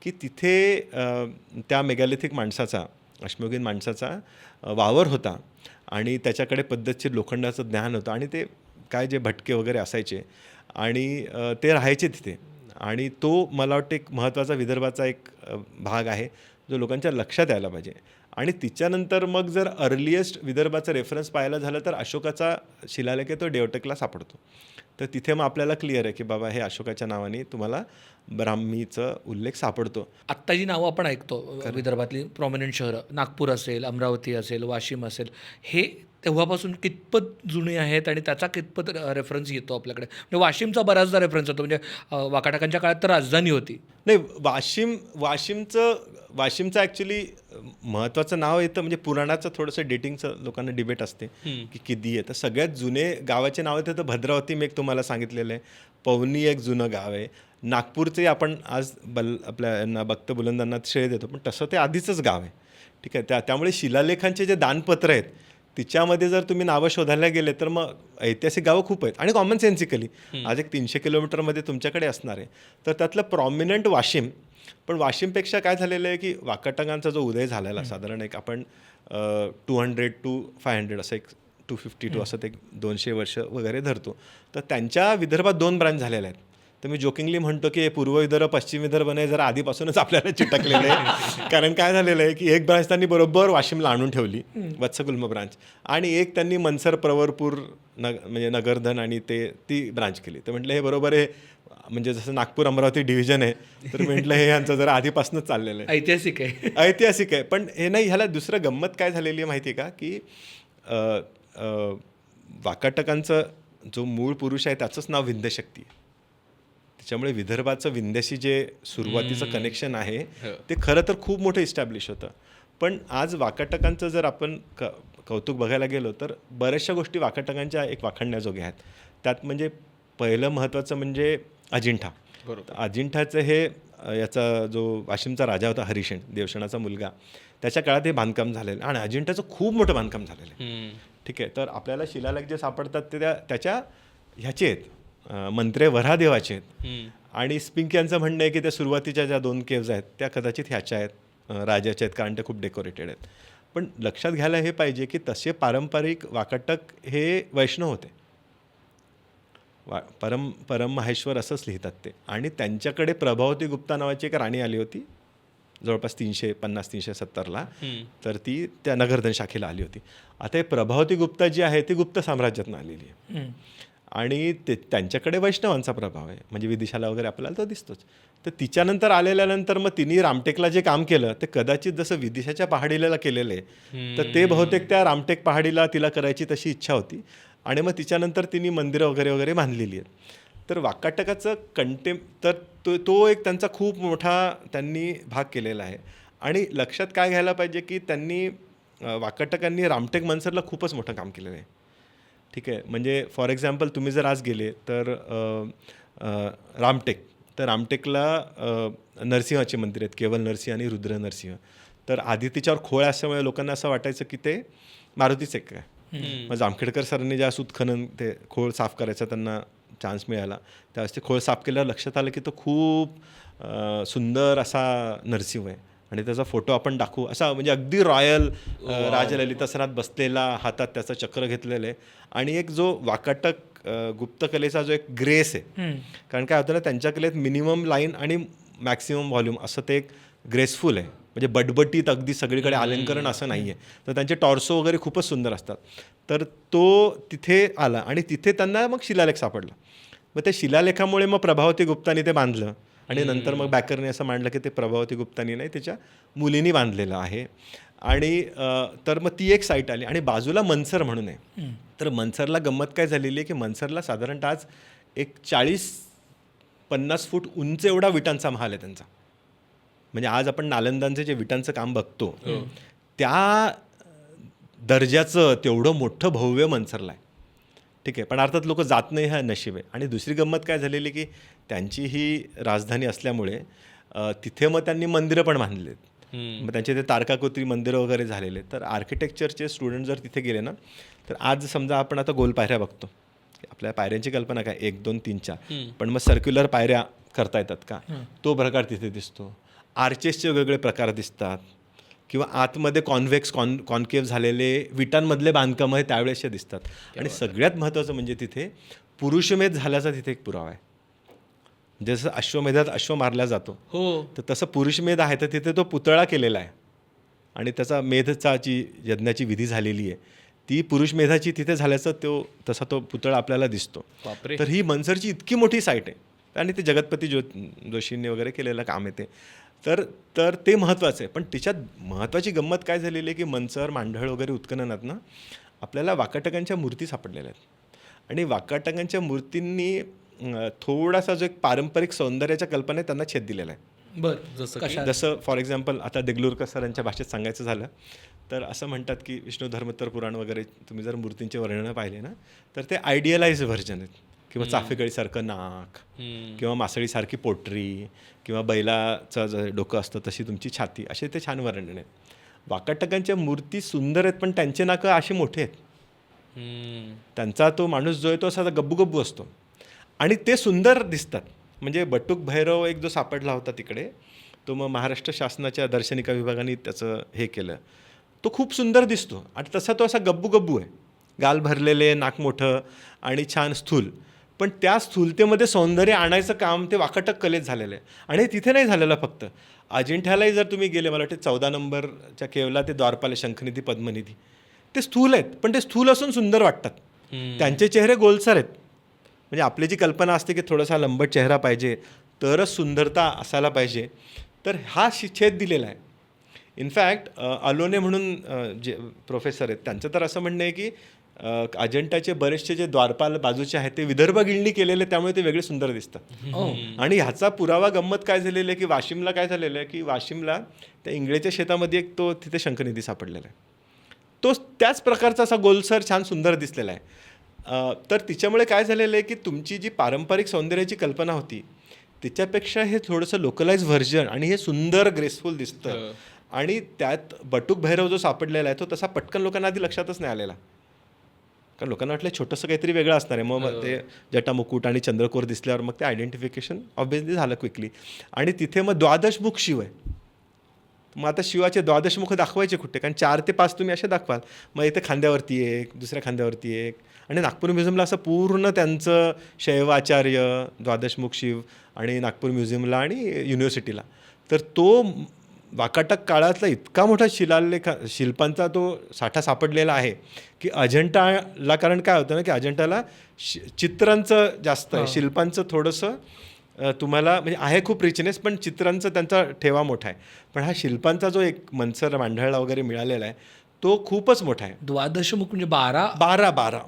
की तिथे त्या मेगॅलिथिक माणसाचा, अश्मयुगीन माणसाचा वावर होता आणि त्याच्याकडे पद्धतशीर लोखंडाचं ज्ञान होतं. आणि ते काय जे भटके वगैरे असायचे आणि ते राहायचे तिथे. आणि तो मला वाटतं एक महत्त्वाचा विदर्भाचा एक भाग आहे जो लोकांच्या लक्षात यायला पाहिजे. आणि तिच्यानंतर मग जर अर्लिएस्ट विदर्भाचा रेफरन्स पाहायला झालं तर अशोकाचा शिलालेख आहे, तो डेवटकला सापडतो. तर तिथे मग आपल्याला क्लिअर आहे की बाबा हे अशोकाच्या नावाने तुम्हाला ब्राह्मीचा उल्लेख सापडतो. आत्ता जी नावं आपण ऐकतो विदर्भातली प्रॉमिनंट शहरं, नागपूर असेल, अमरावती असेल, वाशिम असेल, हे तेव्हापासून कितपत जुने आहेत आणि त्याचा कितपत रेफरन्स येतो आपल्याकडे? म्हणजे वाशिमचा बराचदा रेफरन्स येतो. म्हणजे वाकाटकांच्या काळात तर राजधानी होती. नाही, वाशिमचं ॲक्च्युली महत्त्वाचं नाव येतं म्हणजे पुराणाचं थोडंसं डेटिंगचं लोकांना डिबेट असते की किती आहे. तर सगळ्यात जुने गावाचे नाव येतं तर भद्रावती मी एक तुम्हाला सांगितलेलं आहे, पवनी एक जुनं गाव आहे. नागपूरचे आपण आज आपल्या यांना भक्त बुलंदांना श्रेय देतो, पण तसं ते आधीचंच गाव आहे. ठीक आहे. त्यामुळे शिलालेखांचे जे दानपत्र आहेत तिच्यामध्ये जर तुम्ही नावं शोधायला गेले तर मग ऐतिहासिक गावं खूप आहेत आणि कॉमन सेन्सिकली आज एक 300 किलोमीटरमध्ये तुमच्याकडे असणार आहे. तर त्यातलं प्रॉमिनंट वाशिम, पण वाशिमपेक्षा काय झालेलं आहे की वाकाटकांचा जो उदय झालेला साधारण एक आपण 200 to 500 असं एक 250 to असं ते 200 वर्ष वगैरे धरतो. तर त्यांच्या विदर्भात 2 ब्रांच झालेल्या आहेत. तर मी जोकिंगली म्हणतो की पूर्व विदर्भ पश्चिम विदर्भ नाही जरा आधीपासूनच आपल्याला चिटकलेलं आहे. कारण काय झालेलं आहे की एक ब्रांच त्यांनी बरोबर वाशिमला आणून ठेवली, वत्सगुल्म ब्रांच, आणि एक त्यांनी मनसर, प्रवरपूर, म्हणजे नगरधन आणि ती ब्रांच केली. तर म्हटलं हे बरोबर आहे, म्हणजे जसं नागपूर अमरावती डिव्हिजन आहे, तर म्हटलं हे यांचं जरा आधीपासूनच चाललेलं आहे. ऐतिहासिक आहे. ऐतिहासिक आहे. पण हे नाही, ह्याला दुसरं गंमत काय झालेली आहे माहिती आहे का, की वाकाटकांचं जो मूळ पुरुष आहे त्याचंच नाव विंध्यशक्ती आहे. त्याच्यामुळे विदर्भाचं विंध्याशी जे सुरुवातीचं कनेक्शन आहे ते खरं तर खूप मोठं इस्टॅब्लिश होतं. पण आज वाकाटकांचं जर आपण कौतुक बघायला गेलो तर बऱ्याचशा गोष्टी वाकाटकांच्या एक वाखाणण्याजोग्या आहेत. त्यात म्हणजे पहिलं महत्त्वाचं म्हणजे अजिंठा. बरोबर. अजिंठाचं हे याचा जो वाशिमचा राजा होता हरिशेन, देवशणाचा मुलगा, त्याच्या काळात हे बांधकाम झालेलं आणि अजिंठाचं खूप मोठं बांधकाम झालेलं आहे. ठीक आहे. तर आपल्याला शिलालेख जे सापडतात ते त्याच्या ह्याचे आहेत, मंत्रे वऱ्हादेवाचे आहेत. आणि स्पिंक यांचं म्हणणं आहे की त्या सुरुवातीच्या ज्या 2 केव्ज आहेत त्या कदाचित ह्याच्या आहेत, राजाच्या आहेत, कारण ते खूप डेकोरेटेड आहेत. पण लक्षात घ्यायला हे पाहिजे की तसे पारंपरिक वाकाटक हे वैष्णव होते. परम माहेश्वर असंच लिहितात ते. आणि त्यांच्याकडे प्रभावती गुप्ता नावाची एक राणी आली होती जवळपास 350-370ला. तर ती त्या नगरधन शाखेला आली होती. आता हे प्रभावती गुप्ता जी आहे ती गुप्त साम्राज्यातून आलेली आहे आणि त्यांच्याकडे वैष्णवांचा प्रभाव आहे, म्हणजे विदिशाला वगैरे आपल्याला तो दिसतोच. तर तिच्यानंतर आलेल्यानंतर मग तिने रामटेकला जे काम केलं ते कदाचित जसं विदिशाच्या पहाडीला केलेलं आहे तर ते बहुतेक त्या रामटेक पहाडीला तिला करायची तशी इच्छा होती आणि मग तिच्यानंतर तिने मंदिरं वगैरे वगैरे बांधलेली आहेत. तर वाकाटकाचं तर तो एक त्यांचा खूप मोठा त्यांनी भाग केलेला आहे. आणि लक्षात काय घ्यायला पाहिजे की त्यांनी वाकाटकांनी रामटेक मनसरला खूपच मोठं काम केलेलं आहे. ठीक आहे. म्हणजे फॉर एक्झाम्पल तुम्ही जर आज गेले तर रामटेकला नरसिंहाचे मंदिर आहेत, केवल नरसिंह आणि रुद्र नरसिंह. तर आधी तिच्यावर खोळ असल्यामुळे लोकांना असं वाटायचं की ते मारुतीचे काय. मग जामखेडकर सरांनी ज्या उत्खनन ते खोळ साफ करायचा त्यांना चान्स मिळाला त्यावेळेस ते खोळ साफ केल्यावर लक्षात आलं की तो खूप सुंदर असा नरसिंह आहे आणि त्याचा फोटो आपण दाखवू असा, म्हणजे अगदी रॉयल राजललितासनात बसलेला, हातात त्याचं चक्र घेतलेलं आहे. आणि एक जो वाकाटक गुप्तकलेचा जो एक ग्रेस आहे, कारण काय होतं ना त्यांच्या कलेत मिनिमम लाईन आणि मॅक्सिमम व्हॉल्यूम असं ते एक ग्रेसफुल आहे, म्हणजे बटबटीत अगदी सगळीकडे अलंकरण असं नाही आहे. तर त्यांचे टॉर्सो वगैरे खूपच सुंदर असतात. तर तो तिथे आला आणि तिथे त्यांना मग शिलालेख सापडला. मग त्या शिलालेखामुळे मग प्रभावती गुप्तानी ते बांधलं आणि नंतर मग बॅकरने असं मांडलं की ते प्रभावती गुप्तानी नाही त्याच्या मुलींनी बांधलेलं आहे. आणि तर मग ती एक साईट आली आणि बाजूला मनसर म्हणून आहे. तर मनसरला गंमत काय झालेली आहे की मनसरला साधारणतः आज एक 40-50 फूट उंच एवढा विटांचा महाल आहे त्यांचा. म्हणजे आज आपण नालंदांचे जे विटांचं काम बघतो त्या दर्जाचं तेवढं मोठं भव्य मनसरला आहे. ठीक आहे. पण अर्थात लोक जात नाही, हा नशीब आहे. आणि दुसरी गंमत काय झालेली की त्यांची ही राजधानी असल्यामुळे तिथे मग त्यांनी मंदिरं पण बांधली आहेत. मग त्यांचे ते तारकाकृती मंदिरं वगैरे झालेले. तर आर्किटेक्चरचे स्टुडंट जर तिथे गेले ना तर आज समजा आपण आता गोल पायऱ्या बघतो, आपल्या पायऱ्यांची कल्पना काय 1, 2, 3, 4, पण मग सर्क्युलर पायऱ्या करता येतात का, तो प्रकार तिथे दिसतो. आर्चेसचे वेगवेगळे प्रकार दिसतात किंवा आतमध्ये कॉन्केव्ह झालेले विटांमधले बांधकाम आहे त्यावेळेसचे दिसतात. आणि सगळ्यात महत्त्वाचं म्हणजे तिथे पुरुषमेध झाल्याचा तिथे एक पुरावा आहे. जसं अश्वमेधात अश्व मारला जातो तर तसं पुरुषमेध आहे, तर तिथे तो पुतळा केलेला आहे आणि त्याचा मेधची यज्ञाची विधी झालेली आहे. ती पुरुषमेधाची तिथे झाल्याचा तसा तो पुतळा आपल्याला दिसतो. तर ही मनसरची इतकी मोठी साईट आहे आणि ते जगतपती जोशींनी वगैरे केलेलं काम आहे ते. तर ते महत्त्वाचं आहे. पण तिच्यात महत्त्वाची गंमत काय झालेली आहे की मनसर, मांढळ वगैरे उत्खननात ना आपल्याला वाकाटकांच्या मूर्ती सापडलेल्या आहेत आणि वाकाटकांच्या मूर्तींनी थोडासा जो एक पारंपरिक सौंदर्याच्या कल्पनेत त्यांना छेद दिलेला आहे. बरं. जसं फॉर एक्झाम्पल आता देगलूरकर सरांच्या भाषेत सांगायचं झालं तर असं म्हणतात की विष्णू धर्मोत्तर पुराण वगैरे तुम्ही जर मूर्तींचे वर्णनं पाहिले ना तर ते आयडियलाइज व्हर्जन आहेत. किंवा चाफेकळीसारखं नाक किंवा मासळीसारखी पोटरी किंवा बैलाचं डोकं असतं तशी तुमची छाती, असे ते छान वर्णन आहेत. वाकाटकांच्या मूर्ती सुंदर आहेत पण त्यांचे नाकं असे मोठे आहेत. त्यांचा तो माणूस जो आहे तो असा गब्बू असतो आणि ते सुंदर दिसतात. म्हणजे बटुक भैरव एक जो सापडला होता तिकडे, तो मग महाराष्ट्र शासनाच्या दर्शनिका विभागाने त्याचं हे केलं. तो खूप सुंदर दिसतो आणि तसा तो असा गब्बू आहे, गाल भरलेले, नाक मोठं आणि छान स्थूल. पण त्या स्थूलतेमध्ये सौंदर्य आणायचं काम ते वाकाटक कलेत झालेलं आहे. आणि हे तिथे नाही झालेलं फक्त, अजिंठ्यालाही जर तुम्ही गेले, मला वाटते 14 नंबरच्या केवला ते द्वारपाल, शंखनिधी, पद्मनिधी, ते स्थूल आहेत पण ते स्थूल असून सुंदर वाटतात. त्यांचे चेहरे गोलसर आहेत. म्हणजे आपली जी कल्पना असते की थोडासा लंबट चेहरा पाहिजे तरच सुंदरता असायला पाहिजे, तर हा छेद दिलेला आहे. इनफॅक्ट अलोने म्हणून जे प्रोफेसर आहेत त्यांचं तर असं म्हणणं आहे की अजंठाचे बरेचसे जे द्वारपाल बाजूचे आहेत ते विदर्भ गिळणी केलेले, त्यामुळे ते वेगळे सुंदर दिसतात. आणि ह्याचा पुरावा गंमत काय झालेलं आहे की वाशिमला काय झालेलं आहे की वाशिमला त्या इंगळेच्या शेतामध्ये एक तो तिथे शंखनिधी सापडलेला आहे. तो त्याच प्रकारचा असा गोलसर छान सुंदर दिसलेला आहे. तर तिच्यामुळे काय झालेलं आहे की तुमची जी पारंपरिक सौंदर्याची कल्पना होती त्याच्यापेक्षा हे थोडंसं लोकलाइज व्हर्जन आणि हे सुंदर ग्रेसफुल दिसतं. आणि त्यात बटुक भैरव जो सापडलेला आहे तो तसा पटकन लोकांना आधी लक्षातच नाही आलेला, कारण लोकांना वाटलं छोटंसं काहीतरी वेगळं असणार आहे. मग ते जटामुकुट आणि चंद्रकोर दिसल्यावर मग ते आयडेंटिफिकेशन ऑब्व्हियसली झालं क्विकली. आणि तिथे मग द्वादशमुख शिव आहे. मग आता शिवाचे द्वादशमुख दाखवायचे कुठे, कारण 4 ते 5 तुम्ही असे दाखवाल. मग इथे खांद्यावरती एक, दुसऱ्या खांद्यावरती एक, आणि नागपूर म्युझियमला असं पूर्ण त्यांचं शैवाचार्य, द्वादशमुख शिव आणि नागपूर म्युझियमला आणि युनिव्हर्सिटीला. तर तो वाकाटक काळातला इतका मोठा शिल्पांचा तो साठा सापडलेला आहे की अजंठाला, कारण काय होतं ना की अजंठाला चित्रांचं जास्त आहे, शिल्पांचं थोडंसं तुम्हाला म्हणजे आहे खूप रिचनेस, पण चित्रांचं त्यांचा ठेवा मोठा आहे. पण हा शिल्पांचा जो एक मनसर मांढळला वगैरे मिळालेला आहे तो खूपच मोठा आहे. द्वादशमुख म्हणजे 12.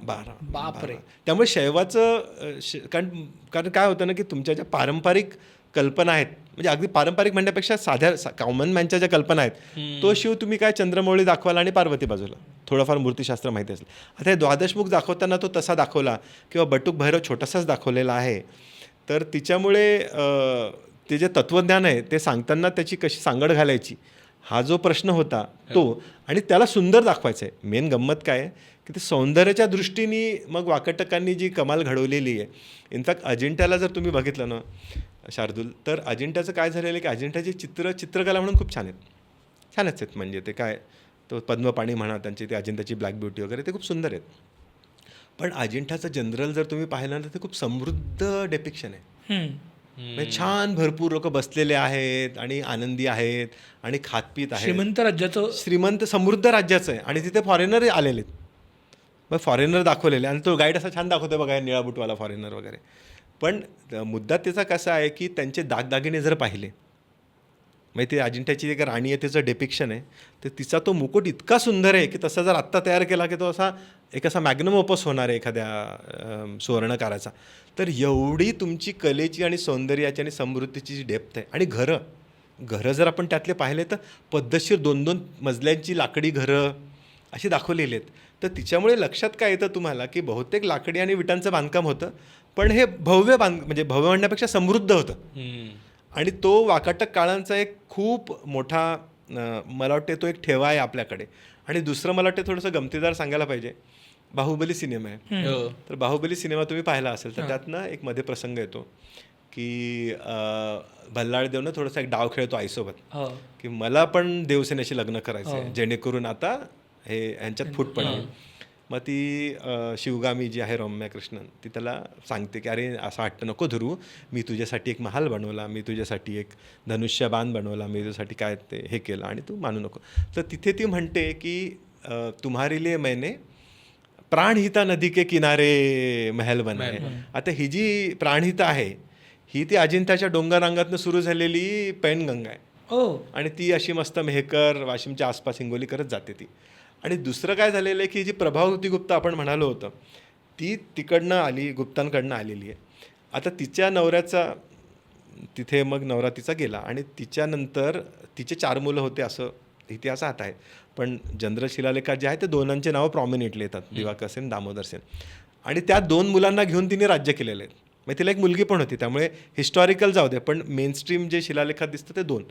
बापरे. त्यामुळे शैवाचं कारण काय होतं ना की तुमच्या ज्या पारंपरिक कल्पना आहेत, म्हणजे अगदी पारंपरिक म्हणण्यापेक्षा साध्या कॉमन मॅनच्या ज्या कल्पना आहेत, तो शिव तुम्ही काय चंद्रमौळी दाखवाल आणि पार्वती बाजूला, थोडंफार मूर्तीशास्त्र माहिती असेल. आता हे द्वादशमुख दाखवताना तो तसा दाखवला किंवा बटुक भैरव छोटासाच दाखवलेला आहे. तर तिच्यामुळे ते जे तत्त्वज्ञान आहे ते सांगताना त्याची कशी सांगड घालायची हा जो प्रश्न होता तो, आणि त्याला सुंदर दाखवायचं आहे. मेन गंमत काय आहे की ते सौंदर्याच्या दृष्टीने मग वाकाटकांनी जी कमाल घडवलेली आहे. इनफॅक्ट अजिंठ्याला जर तुम्ही बघितलं ना शार्दूल, तर अजिंठ्याचं काय झालेलं आहे की अजिंठ्याची चित्रकला म्हणून खूप छानच आहेत. म्हणजे ते काय तो पद्मपाणी म्हणा, त्यांची ते अजिंठ्याची ब्लॅक ब्युटी वगैरे ते खूप सुंदर आहेत. पण अजिंठ्याचं जनरल जर तुम्ही पाहिलं ना तर ते खूप समृद्ध डेपिक्शन आहे. म्हणजे छान भरपूर लोक बसलेले आहेत आणि आनंदी आहेत आणि खातपीत आहेत. श्रीमंत राज्याचं, श्रीमंत समृद्ध राज्याचं आहे. आणि तिथे फॉरेनर आलेले आहेत, मग फॉरेनर दाखवलेले, आणि तो गाईड असा छान दाखवतो बघा, निळा बुटवाला फॉरेनर वगैरे. पण मुद्दा त्याचा कसा आहे की त्यांचे दागदागिने जर पाहिले, म्हणजे ते अजिंठ्याची एक राणी आहे तिचं डेपिक्शन आहे, तर तिचा तो मुकुट इतका सुंदर आहे की तसा जर आत्ता तयार केला की तो असा मॅग्नम ओपस होणार आहे एखाद्या सुवर्णकाराचा. तर एवढी तुमची कलेची आणि सौंदर्याची आणि समृद्धीची जी डेप्थ आहे. आणि घरं जर आपण त्यातले पाहिले तर पद्धतशीर 2-2 मजल्यांची लाकडी घरं अशी दाखवलेली आहेत. तर तिच्यामुळे लक्षात काय येतं तुम्हाला की बहुतेक लाकडी आणि विटांचं बांधकाम होतं, पण हे म्हणजे भव्य म्हणण्यापेक्षा समृद्ध होतं. आणि तो वाकाटक काळांचा एक खूप मोठा मला वाटते तो एक ठेवा आहे आपल्याकडे. आणि दुसरं मला वाटते थोडंसं गमतीदार सांगायला पाहिजे, बाहुबली सिनेमा आहे. तर बाहुबली सिनेमा तुम्ही पाहिला असेल तर त्यातनं एक मध्ये प्रसंग येतो की भल्लाळदेवनं थोडासा एक डाव खेळतो आईसोबत की मला पण देवसेनेशी लग्न करायचं आहे जेणेकरून आता हे ह्यांच्यात फूट पडेल. मग ती शिवगामी जी आहे रम्या कृष्णन, ती त्याला सांगते की अरे असं वाटतं नको धरू, मी तुझ्यासाठी एक महाल बनवला, मी तुझ्यासाठी एक धनुष्यबाण बनवला, मी तुझ्यासाठी काय ते हे केलं आणि तू मानू नको. तर तिथे ती म्हणते की तुम्हारे लिए मैंने प्राणहिता नदी के किनारे महल बनाए. आता ही जी प्राणहिता आहे ही ती अजिंठ्याच्या डोंगररांगातनं सुरू झालेली पैनगंगा आहे. आणि ती अशी मस्त मेहकर वाशिमच्या आसपास हिंगोली करत जाते ती. आणि दुसरं काय झालेलं आहे की जी प्रभावती गुप्ता आपण म्हणालो होतं ती तिकडनं आली, गुप्तांकडनं आलेली आहे. आता तिच्या नवऱ्याचा तिथे मग नवरा तिचा गेला आणि तिच्यानंतर तिचे 4 मुलं होते असं इतिहासात आहे. पण जनरल शिलालेखात जे आहे ते 2 नावं प्रॉमिनेंटली येतात, दिवाकर सेन, दामोदर सेन. आणि त्या 2 मुलांना घेऊन तिने राज्य केलेलं आहे. मग तिला एक मुलगी पण होती, त्यामुळे हिस्टॉरिकल जाऊ दे, पण मेनस्ट्रीम जे शिलालेखात दिसतं ते 2.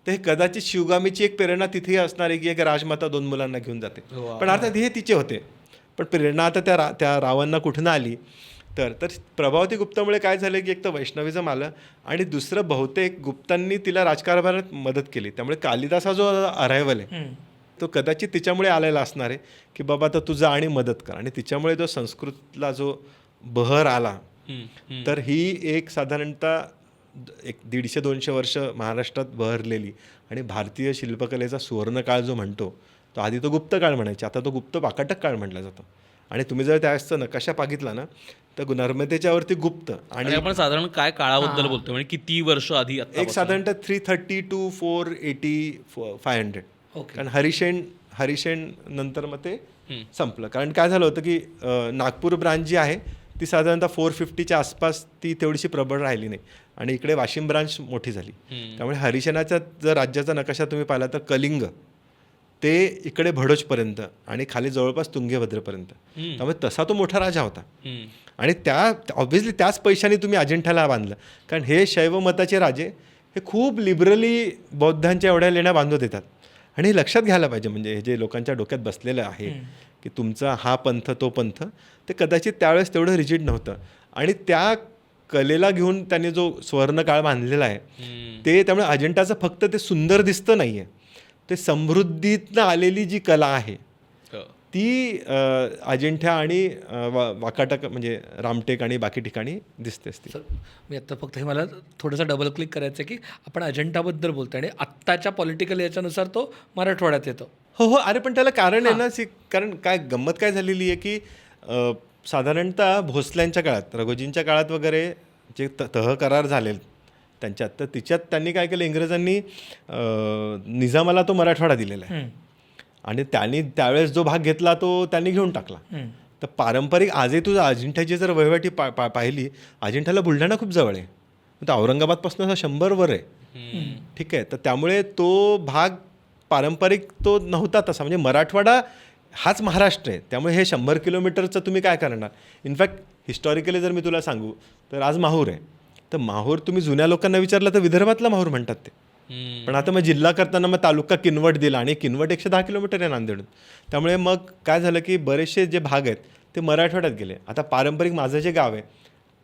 तर हे कदाचित शिवगामीची एक प्रेरणा तिथेही असणार आहे की एक राजमाता 2 मुलांना घेऊन जाते. पण अर्थात हे तिचे होते, पण प्रेरणा आता त्या रावांना कुठून आली तर प्रभावती गुप्तामुळे काय झालं की एक तर वैष्णविझम आलं आणि दुसरं बहुतेक गुप्तांनी तिला राजकारभारात मदत केली. त्यामुळे कालिदास हा जो अरायवल आहे तो कदाचित तिच्यामुळे आलेला असणार आहे की बाबा तर तुझा आणि मदत कर, आणि तिच्यामुळे जो संस्कृतला जो बहर आला तर ही एक साधारणतः एक 150-200 वर्ष महाराष्ट्रात बहरलेली आणि भारतीय शिल्पकलेचा सुवर्णकाळ जो म्हणतो तो आधी तो गुप्त काळ म्हणायचे, आता तो गुप्त वाकाटक काळ म्हटला जातो. आणि तुम्ही जर त्याचा नकाशा बघितला ना तर नर्मदेच्या वरती गुप्त आणि आपण साधारण काय काळाबद्दल बोलतो म्हणजे किती वर्ष आधी एक साधारणतः 330 to 480 500. ओके. कारण हरिशेन नंतर मग ते संपलं. कारण काय झालं होतं की नागपूर ब्रांच जी आहे ती साधारणतः 450च्या आसपास ती तेवढीशी प्रबळ राहिली नाही आणि इकडे वाशिम ब्रांच मोठी झाली. त्यामुळे हरिशेनाचा जर राज्याचा नकाशा तुम्ही पाहिला तर कलिंग ते इकडे भडोजपर्यंत आणि खाली जवळपास तुंगभद्रेपर्यंत, त्यामुळे तसा तो मोठा राजा होता. आणि ऑब्व्हियसली त्याच पैशाने तुम्ही अजिंठ्याला बांधलं, कारण हे शैव मताचे राजे हे खूप लिबरली बौद्धांच्या एवढ्या लेण्या बांधत येतात. आणि हे लक्षात घ्यायला पाहिजे, म्हणजे हे जे लोकांच्या डोक्यात बसलेलं आहे की तुमचा हा पंथ तो पंथ, ते कदाचित त्यावेळेस तेवढं रिजिड नव्हतं. आणि त्या कलेला घेऊन त्यांनी जो सुवर्णकाळ बांधलेला आहे ते, त्यामुळे अजिंठाचं फक्त ते सुंदर दिसतं नाही आहे, ते समृद्धीतनं आलेली जी कला आहे ती अजिंठा आणि वाकाटक म्हणजे रामटेक आणि बाकी ठिकाणी दिसतेच ती. सर मी आत्ता फक्त हे मला थोडंसं डबल क्लिक करायचं आहे की आपण अजिंठाबद्दल बोलतो आणि आत्ताच्या पॉलिटिकल याच्यानुसार तो मराठवाड्यात येतो. हो, अरे पण त्याला कारण आहे ना, कारण काय गंमत काय झालेली आहे की साधारणतः भोसल्यांच्या काळात, रघोजींच्या काळात वगैरे जे तह करार झाले त्यांच्यात, तर तिच्यात त्यांनी काय केलं, इंग्रजांनी निजामाला तो मराठवाडा दिलेला आहे आणि त्यांनी त्यावेळेस जो भाग घेतला तो त्यांनी घेऊन टाकला. तर पारंपरिक आजही तुझं अजिंठ्याची जर वहिवाटी पाहिली, अजिंठ्याला बुलढाणा खूप जवळ आहे, तर औरंगाबादपासून असा 100 वर आहे. ठीक आहे, तर त्यामुळे तो भाग पारंपरिक तो नव्हता तसा, म्हणजे मराठवाडा हाच महाराष्ट्र आहे. त्यामुळे हे 100 किलोमीटरचं तुम्ही काय करणार. इनफॅक्ट हिस्टॉरिकली जर मी तुला सांगू तर आज माहूर आहे, तर माहूर तुम्ही जुन्या लोकांना विचारलं तर विदर्भातला माहूर म्हणतात ते. पण आता मग जिल्हा करताना मग तालुका किनवट दिला आणि किनवट 110 किलोमीटर आहे नांदेडून. त्यामुळे मग काय झालं की बरेचसे जे भाग आहेत ते मराठवाड्यात गेले. आता पारंपरिक माझं जे गाव आहे,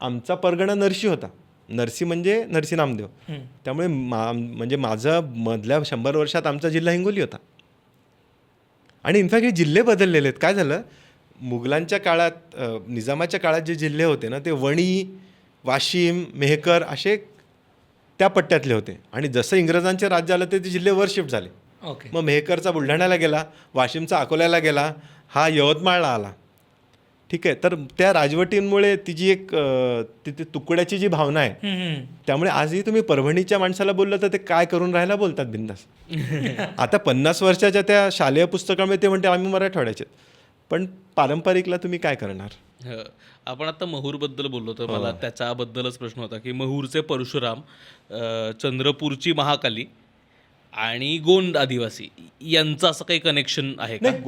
आमचा परगणा नरसी होता, नरसी म्हणजे नरसी नामदेव. त्यामुळे म्हणजे माझं मधल्या 100 वर्षात आमचा जिल्हा हिंगोली होता. आणि इनफॅक्ट हे जिल्हे बदललेले आहेत. काय झालं, मुघलांच्या काळात निजामाच्या काळात जे जिल्हे होते ना ते वणी, वाशिम, मेहकर असे त्या पट्ट्यातले होते. आणि जसं इंग्रजांचे राज्य आलं ते जिल्हे वर शिफ्ट झाले. ओके. मग मेहकरचा बुलढाण्याला गेला, वाशिमचा अकोल्याला गेला, हा यवतमाळला आला. ठीक आहे, तर त्या राजवटींमुळे तिची एक तिथे तुकड्याची जी भावना आहे, त्यामुळे आजही तुम्ही परभणीच्या माणसाला बोललं तर ते काय करून राहायला बोलतात बिंदास. आता 50 वर्षाच्या त्या शालेय पुस्तकामध्ये ते म्हणते आम्ही मराठवाड्याचे, पण पारंपरिकला तुम्ही काय करणार. आपण आता महूरबद्दल बोललो तर मला त्याच्याबद्दलच प्रश्न होता की महूरचे परशुराम, चंद्रपूरची महाकाली आणि गोंड आदिवासी यांचं असं काही कनेक्शन आहे का. नाही,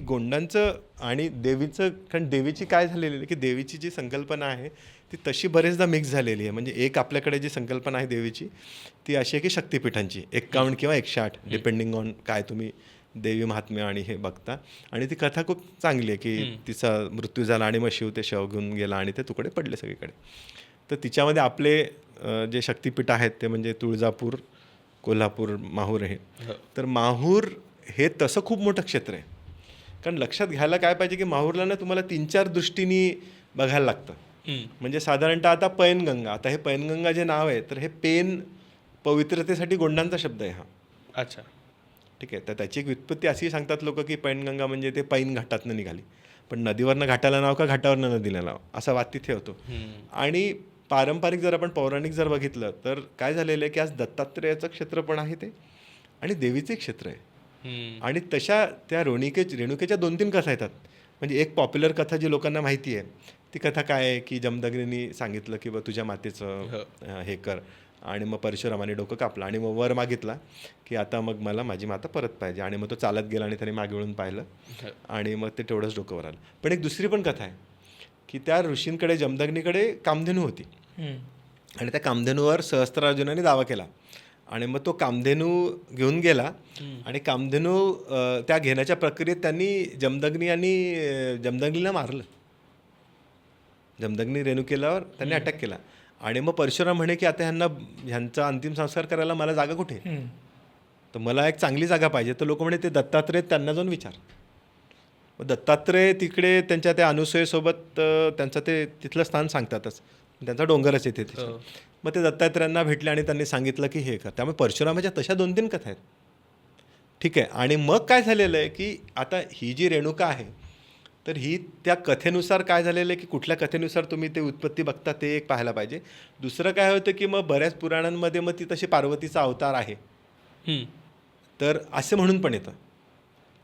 गोंडांचं आणि देवीचं, कारण देवीची काय झालेली आहे की देवीची जी संकल्पना आहे ती तशी बरेचदा मिक्स झालेली आहे. म्हणजे एक आपल्याकडे जी संकल्पना आहे देवीची ती अशी आहे की शक्तिपीठांची 51 किंवा 108 डिपेंडिंग ऑन काय तुम्ही देवी महात्म्य आणि हे बघता. आणि ती कथा खूप चांगली आहे की तिचा मृत्यू झाला आणि मग शिव ते शव घेऊन गेला आणि ते तुकडे पडले सगळीकडे. तर तिच्यामध्ये आपले जे शक्तिपीठ आहेत ते म्हणजे तुळजापूर, कोल्हापूर, माहूर हे. तर माहूर हे तसं खूप मोठं क्षेत्र आहे. कारण लक्षात घ्यायला काय पाहिजे की माहूरला ना तुम्हाला 3-4 दृष्टींनी बघायला लागतं. म्हणजे साधारणतः आता पैनगंगा, आता हे पैनगंगा जे नाव आहे तर हे पेन पवित्रतेसाठी गोंडांचा शब्द आहे हा. अच्छा, ठीक आहे. तर त्याची एक व्युत्पत्ती अशी सांगतात लोक की पैनगंगा म्हणजे ते पैन घाटातनं निघाली, पण नदीवरनं घाटाला नाव का घाटावरनं नदीला नाव असा वाद तिथे होतो. आणि पारंपरिक जर आपण पौराणिक जर बघितलं तर काय झालेलं आहे की आज दत्तात्रेयाचं क्षेत्र पण आहे ते आणि देवीचे क्षेत्र आहे. आणि तशा त्या रेणुकेच्या 2-3 कथा येतात. म्हणजे एक पॉप्युलर कथा जी लोकांना माहिती आहे ती कथा काय आहे की जमदग्नींनी सांगितलं की बा तुझ्या मातेचं हे कर, आणि मग परशुरामाने डोकं कापलं आणि मग वर मागितला की आता मग मला माझी माता परत पाहिजे. आणि मग तो चालत गेला आणि त्याने मागे वळून पाहिलं आणि मग ते तेवढंच डोकं वर आलं. पण एक दुसरी पण कथा आहे की त्या ऋषींकडे जमदग्नीकडे कामधेनू होती हम्म. आणि त्या कामधेनूवर सहस्त्रार्जुनाने दावा केला आणि मग तो कामधेनू घेऊन गेला आणि कामधेनू त्या घेण्याच्या प्रक्रियेत त्यांनी जमदग्नीला मारलं. जमदग्नी रेणुकेलावर त्यांनी अटॅक केला आणि मग परशुराम म्हणे की आता ह्यांचा अंतिम संस्कार करायला मला जागा कुठे, तर मला एक चांगली जागा पाहिजे. तर लोक म्हणे ते दत्तात्रेय त्यांना जाऊन विचार. मग दत्तात्रेय तिकडे त्यांच्या त्या अनुसूयेसोबत त्यांचं ते तिथलं स्थान सांगतातच, त्यांचा डोंगरच येते तिथे. मग ते दत्तात्रेयांना भेटले आणि त्यांनी सांगितलं की हे कर. त्यामुळे परशुरामाच्या तशा 2-3 कथा आहेत. ठीक आहे. आणि मग काय झालेलं आहे की आता ही जी रेणुका आहे तर ही त्या कथेनुसार काय झालेलं आहे की कुठल्या कथेनुसार तुम्ही ते उत्पत्ती बघता ते एक पाहायला पाहिजे. दुसरं काय होतं की मग बऱ्याच पुराणांमध्ये मग ती तशी पार्वतीचा अवतार आहे तर असं म्हणून पण येतं.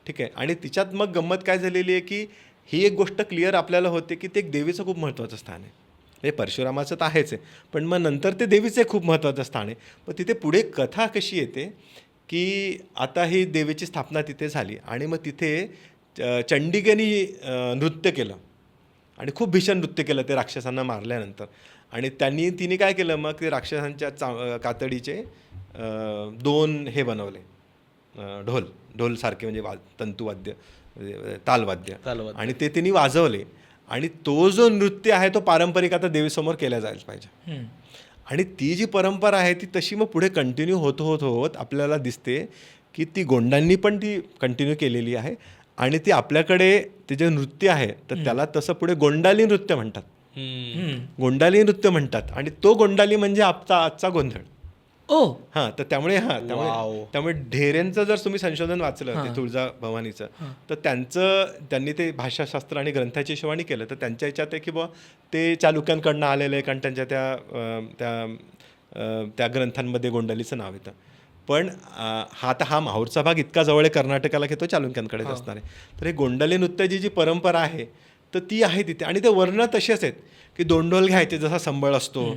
ठीक आहे. आणि तिच्यात मग गंमत काय झालेली आहे की ही एक गोष्ट क्लिअर आपल्याला होते की ते एक देवीचं खूप महत्त्वाचं स्थान आहे. हे परशुरामाचं तर आहेच आहे, पण मग नंतर ते देवीचं एक खूप महत्त्वाचं स्थान आहे. मग तिथे पुढे कथा कशी येते की आता ही देवीची स्थापना तिथे झाली आणि मग तिथे चंडिकेने नृत्य केलं आणि खूप भीषण नृत्य केलं ते राक्षसांना मारल्यानंतर. आणि तिने काय केलं मग ते राक्षसांच्या कातडीचे 2 हे बनवले, ढोलसारखे म्हणजे तंतुवाद्य, तालवाद्य, आणि ते तिने वाजवले. आणि तो जो नृत्य आहे तो पारंपरिक आता देवीसमोर केला जायला पाहिजे. आणि ती जी परंपरा आहे ती तशी मग पुढे कंटिन्यू होत आपल्याला दिसते की ती गोंडांनी पण ती कंटिन्यू केलेली आहे. आणि ती आपल्याकडे ते जे नृत्य आहे तर त्याला तसं पुढे गोंडाली नृत्य म्हणतात. गोंडाली नृत्य म्हणतात आणि तो गोंडाली म्हणजे आजचा गोंधळ. हां, तर त्यामुळे ढेरेंचं जर तुम्ही संशोधन वाचलं ते तुळजा भवानीचं तर त्यांनी ते भाषाशास्त्र आणि ग्रंथाची हिशोबाने केलं. तर त्यांच्या ह्याच्यात आहे की बुवा ते चालुक्यांकडनं आलेलं आहे कारण त्यांच्या त्या ग्रंथांमध्ये गोंडालीचं नाव येतं. पण हा माहूरचा भाग इतका जवळ आहे कर्नाटकाला की तो चालुक्यांकडेच असणार आहे. तर हे गोंडाली नृत्याची जी परंपरा आहे तर ती आहे तिथे. आणि ते वर्ण तसेच आहेत की 2 ढोल घ्यायचे जसा संबळ असतो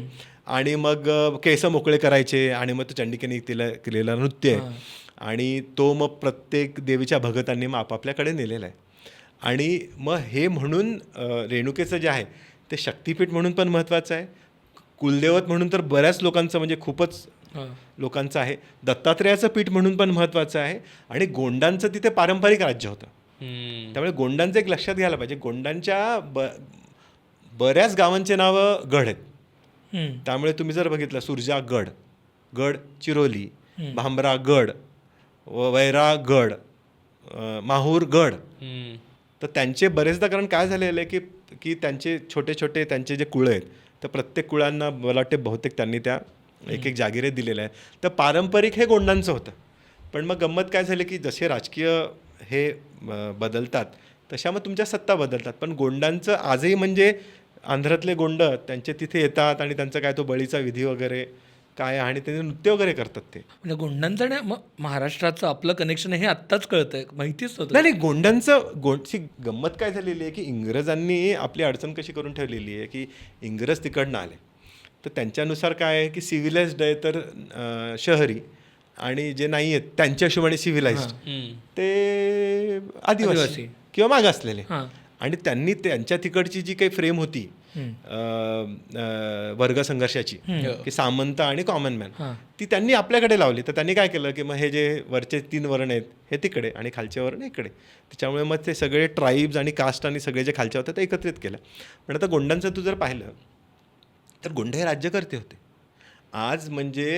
आणि मग केस मोकळे करायचे आणि मग तो चंडिकेने केलेला नृत्य आहे आणि तो मग प्रत्येक देवीच्या भगतांनी मग आपापल्याकडे नेलेला आहे. आणि मग हे म्हणून रेणुकेचं जे आहे ते शक्तिपीठ म्हणून पण महत्त्वाचं आहे, कुलदेवत म्हणून तर बऱ्याच लोकांचं म्हणजे खूपच लोकांचं आहे, दत्तात्रेयाचं पीठ म्हणून पण महत्त्वाचं आहे आणि गोंडांचं तिथे पारंपरिक राज्य होतं. त्यामुळे गोंडांचं एक लक्षात घ्यायला पाहिजे, गोंडांच्या बऱ्याच गावांचे नावं गड आहेत. त्यामुळे तुम्ही जर बघितलं सुरजा गड चिरोली, भांबरा गड, वैरा गड, माहूर गड, तर त्यांचे बरेचदा कारण काय झालेलं आहे की त्यांचे छोटे छोटे त्यांचे जे कुळं आहेत तर प्रत्येक कुळांना मला वाटते बहुतेक त्यांनी त्या एक जागिरे दिलेल्या आहे. तर पारंपरिक हे गोंडांचं होतं. पण मग गंमत काय झाली की जसे राजकीय हे बदलतात तशा मग तुमच्या सत्ता बदलतात. पण गोंडांचं आजही म्हणजे आंध्रातले गोंड त्यांचे तिथे येतात आणि त्यांचा काय तो बळीचा विधी वगैरे काय आणि ते नृत्य वगैरे करतात. ते म्हणजे गोंडांचं आणि महाराष्ट्राचं आपलं कनेक्शन हे आत्ताच कळतंय, माहितीच होतं. नाही गोंडांची गंमत काय झालेली आहे की इंग्रजांनी आपली अडचण कशी करून ठेवलेली आहे की इंग्रज तिकडनं आले तर त्यांच्यानुसार काय आहे की सिव्हिलाइज्ड आहे तर शहरी आणि जे नाही आहेत त्यांच्या हिशोबाने सिव्हिलाइज्ड ते आदिवासी किंवा मागासलेले. आणि त्यांनी त्यांच्या तिकडची जी काही फ्रेम होती वर्गसंघर्षाची की सामंत आणि कॉमन मॅन ती त्यांनी आपल्याकडे लावली. तर त्यांनी काय केलं की मग हे जे वरचे 3 वर्ण आहेत हे तिकडे आणि खालचे वर्ण इकडे. त्याच्यामुळे मग ते सगळे ट्राईब्स आणि कास्ट आणि सगळे जे खालचे होते ते एकत्रित केलं. पण आता गोंडांचं तू जर पाहिलं तर गोंड हे राज्यकर्ते होते. आज म्हणजे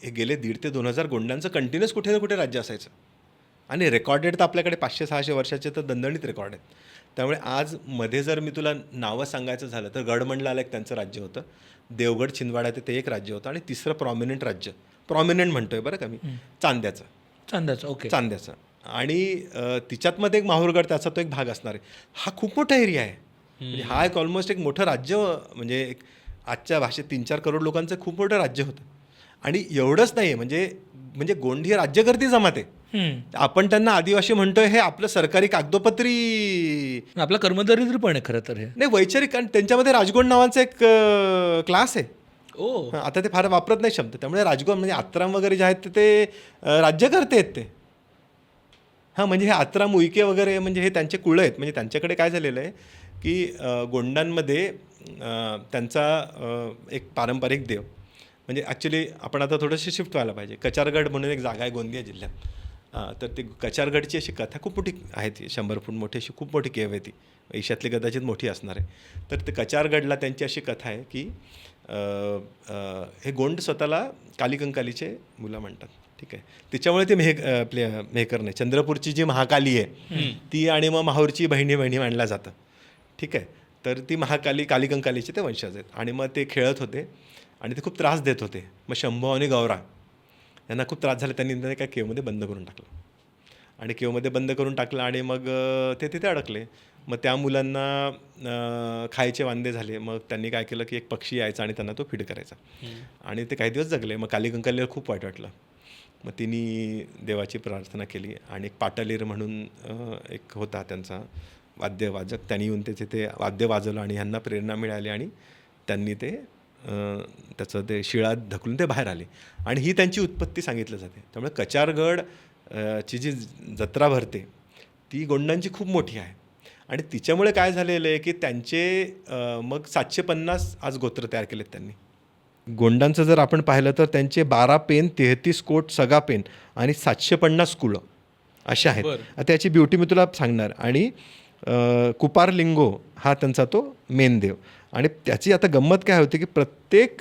हे गेले 1,500 ते 2,000 गोंडांचं कंटिन्युअस कुठे ना कुठे राज्य असायचं आणि रेकॉर्डेड तर आपल्याकडे 500-600 वर्षाचे तर दणदणीत रेकॉर्ड आहेत. त्यामुळे आज मध्ये जर मी तुला नावं सांगायचं झालं तर गडमंडलाला एक त्यांचं राज्य होतं, देवगड छिंदवाडा ते एक राज्य होतं आणि तिसरं प्रॉमिनंट राज्य, प्रॉमिनंट म्हणतोय बरं का मी, चांद्याचं. आणि तिच्यात मध्ये एक माहूरगड त्याचा तो एक भाग असणार आहे. हा खूप मोठा एरिया आहे. म्हणजे हा एक ऑलमोस्ट एक मोठं राज्य म्हणजे एक आजच्या भाषेत 3-4 करोड लोकांचं खूप मोठं राज्य होतं. आणि एवढंच नाही म्हणजे गोंड ही राज्यकर्ती जमात आहे. आपण त्यांना आदिवासी म्हणतोय हे आपलं सरकारी कागदोपत्री आपलं कर्मदरिद्र पण आहे खरं तर. हे नाही वैचारिक, आणि त्यांच्यामध्ये राजगोंड नावाचा एक क्लास आहे. आता ते फार वापरत नाही शब्द. त्यामुळे राजगोंड म्हणजे आत्राम वगैरे जे आहेत ते राज्यकर्ते आहेत ते. म्हणजे हे आत्राम उईके वगैरे म्हणजे हे त्यांचे कुळं आहेत. म्हणजे त्यांच्याकडे काय झालेलं आहे की गोंडांमध्ये त्यांचा एक पारंपरिक देव म्हणजे ॲक्च्युली आपण आता थोडंसं शिफ्ट व्हायला पाहिजे. कचारगड म्हणून एक जागा आहे गोंदिया जिल्ह्यात. तर ती कचारगडची अशी कथा खूप मोठी आहे. ती 100 फूट मोठी अशी खूप मोठी केव आहे. ती एशियातली कदाचित मोठी असणार आहे. तर ते कचारगडला त्यांची अशी कथा आहे की हे गोंड स्वतःला कालिकंकालीचे मुलं म्हणतात. ठीक आहे. त्याच्यामुळे ते आपले मेहकर नाही, चंद्रपूरची जी महाकाली आहे ती आणि मग माहूरची बहिणी मानल्या जातं. ठीक आहे. तर ती महाकाली कालिकंकालीचे ते वंशज आहेत. आणि मग ते खेळत होते आणि ते खूप त्रास देत होते. मग शंभू आणि गौरा यांना खूप त्रास झाला. त्यांनी त्या काय केवमध्ये बंद करून टाकलं आणि केवमध्ये बंद करून टाकलं आणि मग ते तिथे अडकले. मग त्या मुलांना खायचे वांदे झाले. मग त्यांनी काय केलं की एक पक्षी यायचा आणि त्यांना तो फीड करायचा आणि ते काही दिवस जगले. मग कालिकंकालीला खूप वाईट वाटलं. मग तिने देवाची प्रार्थना केली आणि एक पाटलीर म्हणून एक होता त्यांचा वाद्यवाजक, त्यांनी येऊन ते वाद्य वाजवलं आणि ह्यांना प्रेरणा मिळाली आणि त्यांनी ते त्याचं ते शिळात ढकलून ते बाहेर आले आणि ही त्यांची उत्पत्ती सांगितली जाते. त्यामुळे कचारगड ची जी जत्रा भरते ती गोंडांची खूप मोठी आहे आणि तिच्यामुळे काय झालेलं आहे की त्यांचे मग 750 आज गोत्र तयार केलेत त्यांनी. गोंडांचं जर आपण पाहिलं तर त्यांचे 12 पेन, 33 कोट, सगा पेन आणि 750 कुळं असे आहेत. आता याची ब्युटी मी तुला सांगणार. आणि कुपारलिंगो हा त्यांचा तो मेन देव. आणि त्याची आता गंमत काय होती की प्रत्येक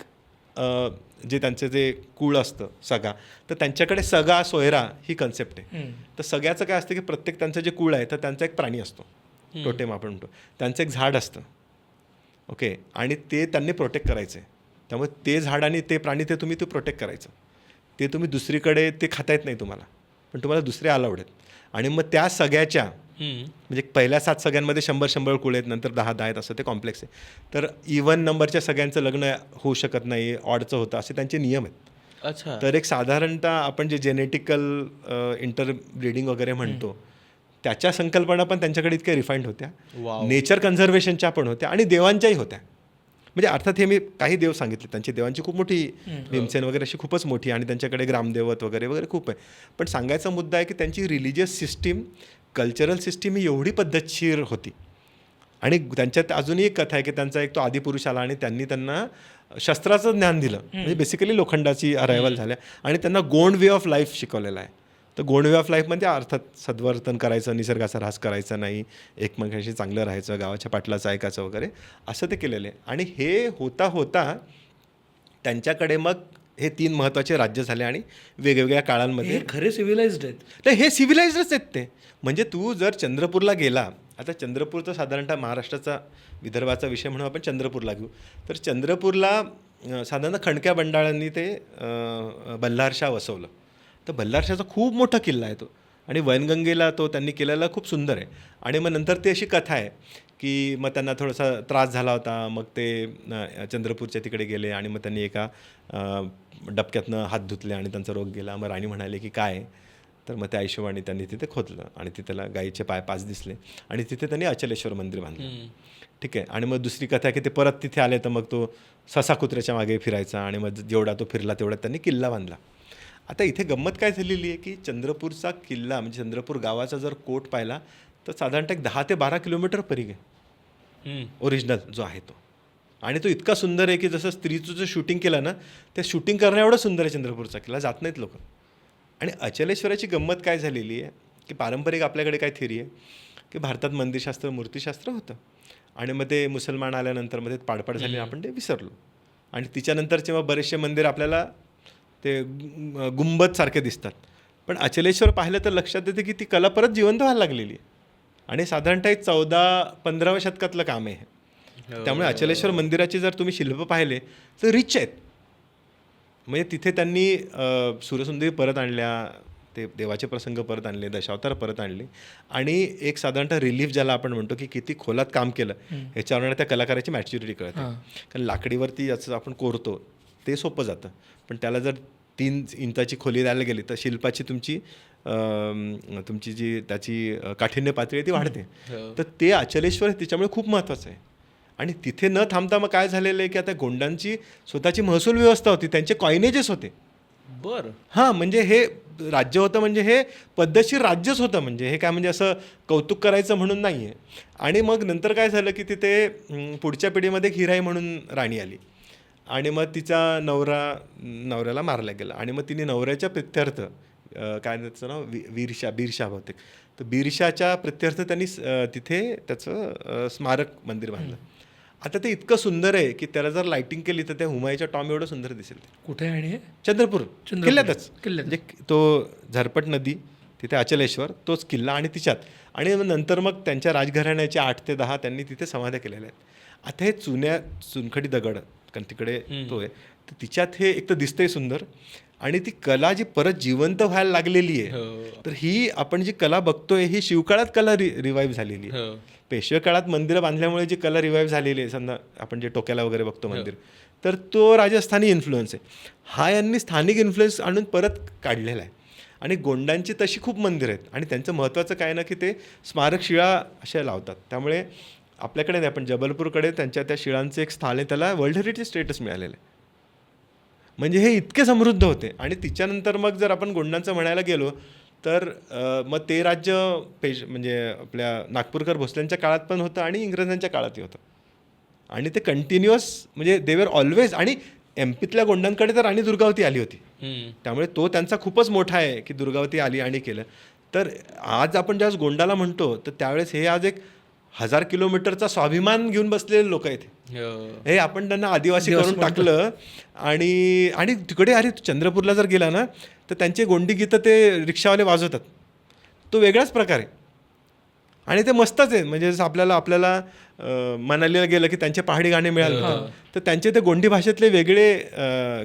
जे त्यांचं जे कुळ असतं सगा, तर त्यांच्याकडे सगा सोयरा ही कन्सेप्ट आहे. तर सगळ्याचं काय असतं की प्रत्येक त्यांचं जे कुळ आहे तर त्यांचा एक प्राणी असतो, टोटेम आपण म्हणतो. त्यांचं एक झाड असतं. ओके. आणि ते त्यांनी प्रोटेक्ट करायचं आहे. त्यामुळे ते झाड आणि ते प्राणी ते तुम्ही प्रोटेक्ट करायचं. ते तुम्ही दुसरीकडे ते खाता येत नाही तुम्हाला, पण तुम्हाला दुसरे अलाउड आहेत. आणि मग त्या सगळ्याच्या म्हणजे पहिल्या 7 सगळ्यांमध्ये 100 कुळ आहेत, नंतर 10 आहेत, असं ते कॉम्प्लेक्स आहे. तर इव्हन नंबरच्या सगळ्यांचं लग्न होऊ शकत नाही, ऑडचं होतं, असे त्यांचे नियम आहेत. अच्छा. तर एक साधारणतः आपण जे जेनेटिकल इंटरब्रीडिंग वगैरे म्हणतो त्याच्या संकल्पना पण त्यांच्याकडे इतक्या रिफाईंड होत्या. नेचर कन्झर्वेशनच्या पण होत्या आणि देवांच्याही होत्या. म्हणजे अर्थात हे मी काही देव सांगितले, त्यांची देवांची खूप मोठी भीमसेन वगैरे अशी खूपच मोठी आणि त्यांच्याकडे ग्रामदेवत वगैरे वगैरे खूप आहे. पण सांगायचा मुद्दा आहे की त्यांची रिलिजियस सिस्टीम, कल्चरल सिस्टीम ही एवढी पद्धतशीर होती. आणि त्यांच्यात अजूनही एक कथा आहे की त्यांचा एक तो आदिपुरुष आला आणि त्यांना शस्त्राचं ज्ञान दिलं. म्हणजे बेसिकली लोखंडाची अरायवल झाल्या आणि त्यांना गोंड वे ऑफ लाईफ शिकवलेला आहे. तर गोंड वे ऑफ लाईफ म्हणजे अर्थात सद्वर्तन करायचं, निसर्गाचा ऱ्हास करायचा नाही, एकमेकांशी चांगलं राहायचं, गावाच्या पाटलाचं ऐकायचं वगैरे असं ते केलेलं आहे. आणि हे होता होता त्यांच्याकडे मग हे 3 महत्त्वाचे राज्य झाले आणि वेगवेगळ्या काळांमध्ये खरे सिव्हिलाइज्ड आहेत. नाही, हे सिव्हिलाइज्डच आहेत ते. म्हणजे तू जर चंद्रपूरला गेला, आता चंद्रपूरचं साधारणतः महाराष्ट्राचा विदर्भाचा विषय म्हणून आपण चंद्रपूरला घेऊ, तर चंद्रपूरला साधारणतः खणक्या बंडाळांनी ते बल्हारशाह वसवलं. तर बल्हारशाहचा खूप मोठा किल्ला आहे तो आणि वैनगंगेला तो त्यांनी केलेला खूप सुंदर आहे. आणि मग नंतर ती अशी कथा आहे की मग त्यांना थोडासा त्रास झाला होता, मग ते चंद्रपूरच्या तिकडे गेले आणि मग त्यांनी एका डबक्यातनं हात धुतले आणि त्यांचा रोग गेला. मग राणी म्हणाले की काय, तर मग त्या हिशोबाने त्यांनी तिथे खोदलं आणि तिथेला गाईचे पाय 5 दिसले आणि तिथे त्यांनी अचलेश्वर मंदिर बांधलं. ठीक आहे. आणि मग दुसरी कथा आहे की ते परत तिथे आले तर मग तो ससा कुत्र्याच्या मागे फिरायचा आणि मग जेवढा तो फिरला तेवढा त्यांनी किल्ला बांधला. आता इथे गंमत काय झालेली आहे की चंद्रपूरचा किल्ला म्हणजे चंद्रपूर गावाचा जर कोट पाहिला तर साधारणतः 10 ते 12 किलोमीटर परिघ आहे ओरिजिनल जो आहे तो. आणि तो इतका सुंदर आहे की जसं स्त्रीचं जे शूटिंग केलं ना, ते शूटिंग करणं एवढं सुंदर आहे चंद्रपूरचा किल्ला, जात नाहीत लोक. आणि अचलेश्वराची गंमत काय झालेली आहे की पारंपरिक आपल्याकडे काय थिअरी आहे की भारतात मंदिरशास्त्र मूर्तीशास्त्र होतं आणि मग ते मुसलमान आल्यानंतर मध्ये पाडपाड झाली, आपण ते विसरलो. आणि तिच्यानंतरचे मग बरेचसे मंदिर आपल्याला ते गुंबदसारखे दिसतात. पण अचलेश्वर पाहिलं तर लक्षात येते की ती कला परत जिवंत व्हायला लागलेली आहे आणि साधारणतः 14-15व्या शतकातलं काम आहे. त्यामुळे अचलेश्वर मंदिराचे जर तुम्ही शिल्प पाहिले तर रिच आहेत. म्हणजे तिथे त्यांनी सुरसुंदरी परत आणल्या, ते देवाचे प्रसंग परत आणले, दशावतार परत आणले आणि एक साधारणतः रिलीफ ज्याला आपण म्हणतो की किती खोलात काम केलं ह्याच्यावरून त्या कलाकाराची मॅच्युरिटी कळते. कारण लाकडीवरती याचं आपण कोरतो ते सोपं जातं, पण त्याला जर 3 इंचाची खोली द्यायला गेली तर शिल्पाची तुमची जी त्याची काठिण्य पातळी ती वाढते. तर ते अचलेश्वर त्याच्यामुळे खूप महत्त्वाचं आहे. आणि तिथे न थांबता मग काय झालेलं आहे की आता गोंडांची स्वतःची महसूल व्यवस्था होती, त्यांचे कॉइनेजेस होते. बरं. हां, म्हणजे हे राज्य होतं म्हणजे हे पद्धतशीर राज्यच होतं, म्हणजे हे काय म्हणजे असं कौतुक करायचं म्हणून नाही आहे. आणि मग नंतर काय झालं की तिथे पुढच्या पिढीमध्ये एक हिराई म्हणून राणी आली आणि मग तिचा नवऱ्याला मारला गेला आणि मग तिने नवऱ्याच्या प्रित्यर्थ काय त्याचं नाव बीरशा बहुतेक, तर बीरशाच्या प्रित्यर्थ त्यांनी तिथे त्याचं स्मारक मंदिर बांधलं. आता ते इतकं सुंदर आहे की त्याला जर लाइटिंग केली तर त्या हुमायूच्या टॉम एवढं सुंदर दिसेल ते. कुठे आहे आणि हे? चंद्रपूर किल्ल्यातच, किल्ल्यात. म्हणजे तो झरपट नदी तिथे अचलेश्वर तोच किल्ला आणि तिच्यात. आणि नंतर मग त्यांच्या राजघराण्याच्या 8 ते 10 त्यांनी तिथे समाध्या केलेल्या आहेत. आता हे चुनखडी दगड, कारण तिकडे तो आहे, तर तिच्यात हे एक तर दिसतंय सुंदर आणि ती कला जी परत जिवंत व्हायला लागलेली आहे. तर ही आपण जी कला बघतोय ही शिवकाळात कला रिवाईव्ह झालेली आहे. पेशवे काळात मंदिरं बांधल्यामुळे जी कला रिवाईव्ह झालेली आहे, समजा आपण जे टोक्याला वगैरे बघतो मंदिर, तर तो राजस्थानी इन्फ्लुएन्स आहे. हा यांनी स्थानिक इन्फ्लुएन्स आणून परत काढलेला आहे. आणि गोंडांची तशी खूप मंदिरं आहेत आणि त्यांचं महत्त्वाचं काय ना की ते स्मारक शिळा अशा लावतात. त्यामुळे आपल्याकडे नाही, पण जबलपूरकडे त्यांच्या त्या शिळांचं एक स्थान आहे, त्याला वर्ल्ड हेरिटेज स्टेटस मिळालेलं आहे. म्हणजे हे इतके समृद्ध होते. आणि तिच्यानंतर मग जर आपण गोंडांचं म्हणायला गेलो तर मग ते राज्य म्हणजे आपल्या नागपूरकर भोसल्यांच्या काळात पण होतं आणि इंग्रजांच्या काळातही होतं. आणि ते कंटिन्युअस म्हणजे देवर ऑलवेज. आणि एमपीतल्या गोंडांकडे तर राणी दुर्गावती आली होती, त्यामुळे तो त्यांचा खूपच मोठा आहे की दुर्गावती आली आणि केलं. तर आज आपण ज्यावेळेस गोंडाला म्हणतो तर त्यावेळेस हे आज एक 1000 किलोमीटरचा स्वाभिमान घेऊन बसलेले लोक आहेत. हे आपण त्यांना आदिवासी करून टाकलं. आणि तिकडे अरे चंद्रपूरला जर गेला ना तर त्यांचे गोंडी गीतं ते रिक्षावाले वाजवतात, तो वेगळाच प्रकार आहे. आणि ते मस्तच आहे. म्हणजे जसं आपल्याला मनालीला गेलं की त्यांचे पहाडी गाणे मिळाले तर त्यांचे ते गोंडी भाषेतले वेगळे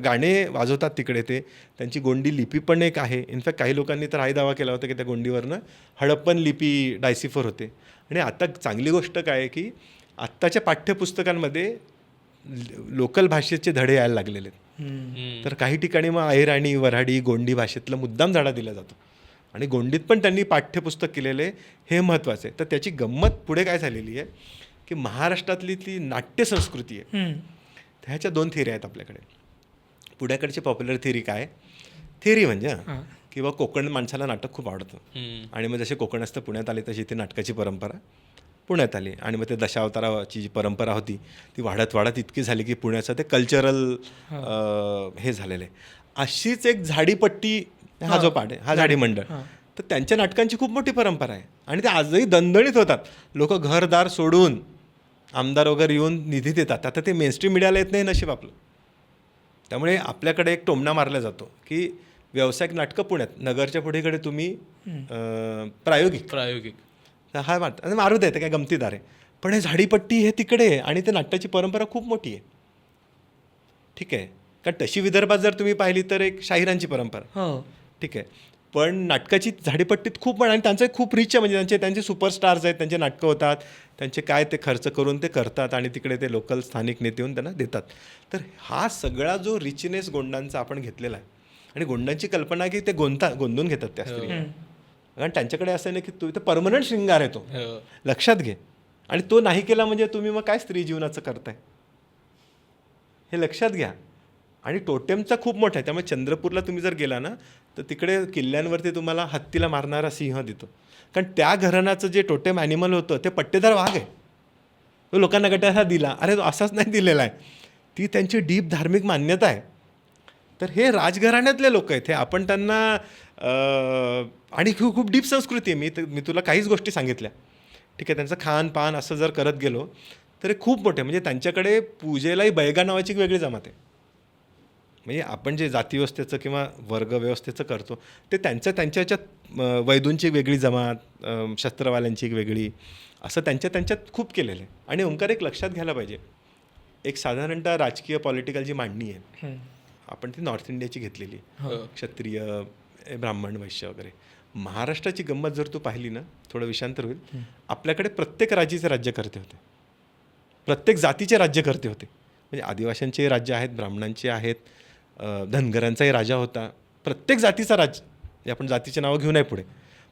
गाणे वाजवतात तिकडे. ते त्यांची गोंडी लिपी पण एक आहे. इनफॅक्ट काही लोकांनी तर हाही दावा केला होता की त्या गोंडीवरनं हडप्पन लिपी डायसिफर होते. आणि आता चांगली गोष्ट काय आहे की आत्ताच्या पाठ्यपुस्तकांमध्ये लोकल भाषेचे धडे यायला लागलेले आहेत. तर काही ठिकाणी मग अहिराणी, वऱ्हाडी, गोंडी भाषेतला मुद्दाम धडा दिला जातो. आणि गोंडीत पण त्यांनी पाठ्यपुस्तक केलेलं आहे, हे महत्त्वाचं आहे. तर त्याची गंमत पुढे काय झालेली आहे की महाराष्ट्रातली ती नाट्य संस्कृती आहे, ह्याच्या 2 थिअरी आहेत आपल्याकडे. पुण्याकडची पॉप्युलर थिअरी काय, थिअरी म्हणजे किंवा कोकण माणसाला नाटक खूप आवडतं आणि मग जसे कोकण असतं पुण्यात आले तशी ती नाटकाची परंपरा पुण्यात आली. आणि मग ते दशावताराची जी परंपरा होती ती वाढत वाढत इतकी झाली की पुण्याचं ते कल्चरल हे झालेलं आहे. अशीच एक झाडीपट्टी, हा जो पाठ आहे हा झाडी मंडळ, तर त्यांच्या नाटकांची खूप मोठी परंपरा आहे आणि ते आजही दणदणीत होतात. लोक घरदार सोडून आमदार वगैरे येऊन निधी देतात. आता ते मेनस्ट्रीम मीडियाला येत नाही, नशीब आपलं. त्यामुळे आपल्याकडे एक टोमणा मारला जातो की व्यावसायिक नाटकं पुण्यात, नगरच्या पुढेकडे तुम्ही प्रायोगिक हा मारू द्या, काय गमतीदार आहे. पण हे झाडीपट्टी हे तिकडे आहे आणि ते नाट्याची परंपरा खूप मोठी आहे. ठीक आहे, कारण तशी विदर्भात जर तुम्ही पाहिली तर एक शाहिरांची परंपरा, ठीक आहे, पण नाटकाची झाडीपट्टीत खूप आणि त्यांचं खूप रिच आहे. म्हणजे त्यांचे सुपरस्टार्स आहेत, त्यांचे नाटकं होतात, त्यांचे काय ते खर्च करून ते करतात आणि तिकडे ते लोकल स्थानिक नेते येऊन त्यांना देतात. तर हा सगळा जो रिचनेस गोंडांचा आपण घेतलेला आहे. आणि गोंडांची कल्पना की ते गोंधून घेतात त्या स्त्री, कारण त्यांच्याकडे असं नाही की तो इथं परमनंट शृंगार आहे, तो लक्षात घे. आणि तो नाही केला म्हणजे तुम्ही मग काय स्त्री जीवनाचं करताय, हे लक्षात घ्या. आणि टोटेमचा खूप मोठा आहे. त्यामुळे चंद्रपूरला तुम्ही जर गेला ना तर तिकडे किल्ल्यांवरती तुम्हाला हत्तीला मारणारा सिंह दिसतो, कारण त्या घराण्याचं जे टोटेम ॲनिमल होतं ते पट्टेदार वाघ आहे. तो लोकांना गटाला दिला, अरे तो असाच नाही दिलेला आहे, ती त्यांची डीप धार्मिक मान्यता आहे. तर हे राजघराण्यातले लोक आहेत, हे आपण त्यांना आणि खूप डीप संस्कृती आहे. मी तुला काहीच गोष्टी सांगितल्या, ठीक आहे. त्यांचं खानपान असं जर करत गेलो तर हे खूप मोठे. म्हणजे त्यांच्याकडे पूजेलाही बैगा नावाची एक वेगळी जमात आहे. म्हणजे आपण जे जातीव्यवस्थेचं किंवा वर्गव्यवस्थेचं करतो ते त्यांच्या ह्याच्यात वैदूंची एक वेगळी जमात, शस्त्रवाल्यांची एक वेगळी, असं त्यांच्यात खूप केलेलं आहे. आणि ओंकार एक लक्षात घ्यायला पाहिजे, एक साधारणतः राजकीय पॉलिटिकल जी मांडणी आहे आपण ती नॉर्थ इंडियाची घेतलेली आहे, क्षत्रिय, ब्राह्मण, वैश्य वगैरे. महाराष्ट्राची गंमत जर तू पाहिली ना, थोडं विषांतर होईल, आपल्याकडे प्रत्येक राज्याचे राज्यकर्ते होते, प्रत्येक जातीचे राज्यकर्ते होते. म्हणजे आदिवासींचे राज्य आहेत, ब्राह्मणांचे आहेत, धनगरांचाही राजा होता, प्रत्येक जातीचा राज्य. आपण जातीचे नावं घेऊ नये पुढे,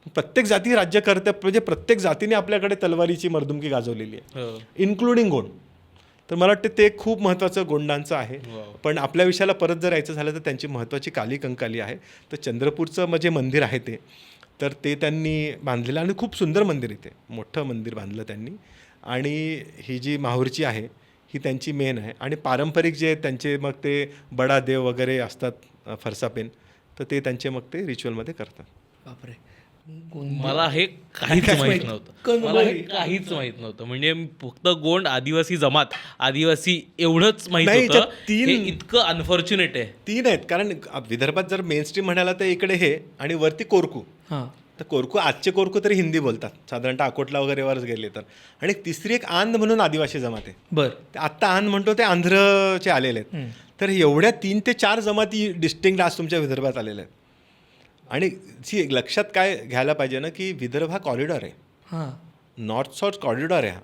प्रत्येक जाती राज्यकर्ते, म्हणजे प्रत्येक जातीने आपल्याकडे तलवारीची मर्दुमकी गाजवलेली आहे, इन्क्लुडिंग गोंड. तर मला वाटतं ते खूप महत्त्वाचं गोंडांचं आहे. पण आपल्या विषयाला परत जर यायचं झालं तर त्यांची महत्त्वाची काली कंकाली आहे. तर चंद्रपूरचं जे मंदिर आहे तर ते त्यांनी बांधलेलं आणि खूप सुंदर मंदिर इथे मोठं मंदिर बांधलं त्यांनी. आणि ही जी माहूरची आहे ही त्यांची मेन आहे. आणि पारंपरिक जे त्यांचे मग ते बडा देव वगैरे असतात फरसापेन, तर ते त्यांचे मग ते रिच्युअलमध्ये करतात. बापरे. मला हे काहीच माहित नव्हतं. मला हे काहीच माहित नव्हतं. म्हणजे फक्त गोंड आदिवासी जमात आदिवासी एवढंच माहित नाही, होतं. याच्यात तीन- हे इतकं अनफॉर्च्युनेट आहे. 3 आहेत. कारण विदर्भात जर मेन स्ट्रीम म्हणाला तर इकडे हे आणि वरती कोरकू. हां तर कोरकू आजचे कोरकू तरी हिंदी बोलतात साधारणतः अकोटला वगैरे वरच गेले तर. आणि तिसरी एक आंध म्हणून आदिवासी जमात आहे. बरं. ते आत्ता आंध म्हणतो ते आंध्रचे आलेले आहेत. तर एवढ्या 3 ते 4 जमाती डिस्टिंक्ट आज तुमच्या विदर्भात आलेल्या आहेत. आणि लक्षात काय घ्यायला पाहिजे ना की विदर्भ हा कॉरिडॉर आहे. हां. नॉर्थ साऊथ कॉरिडॉर आहे हा.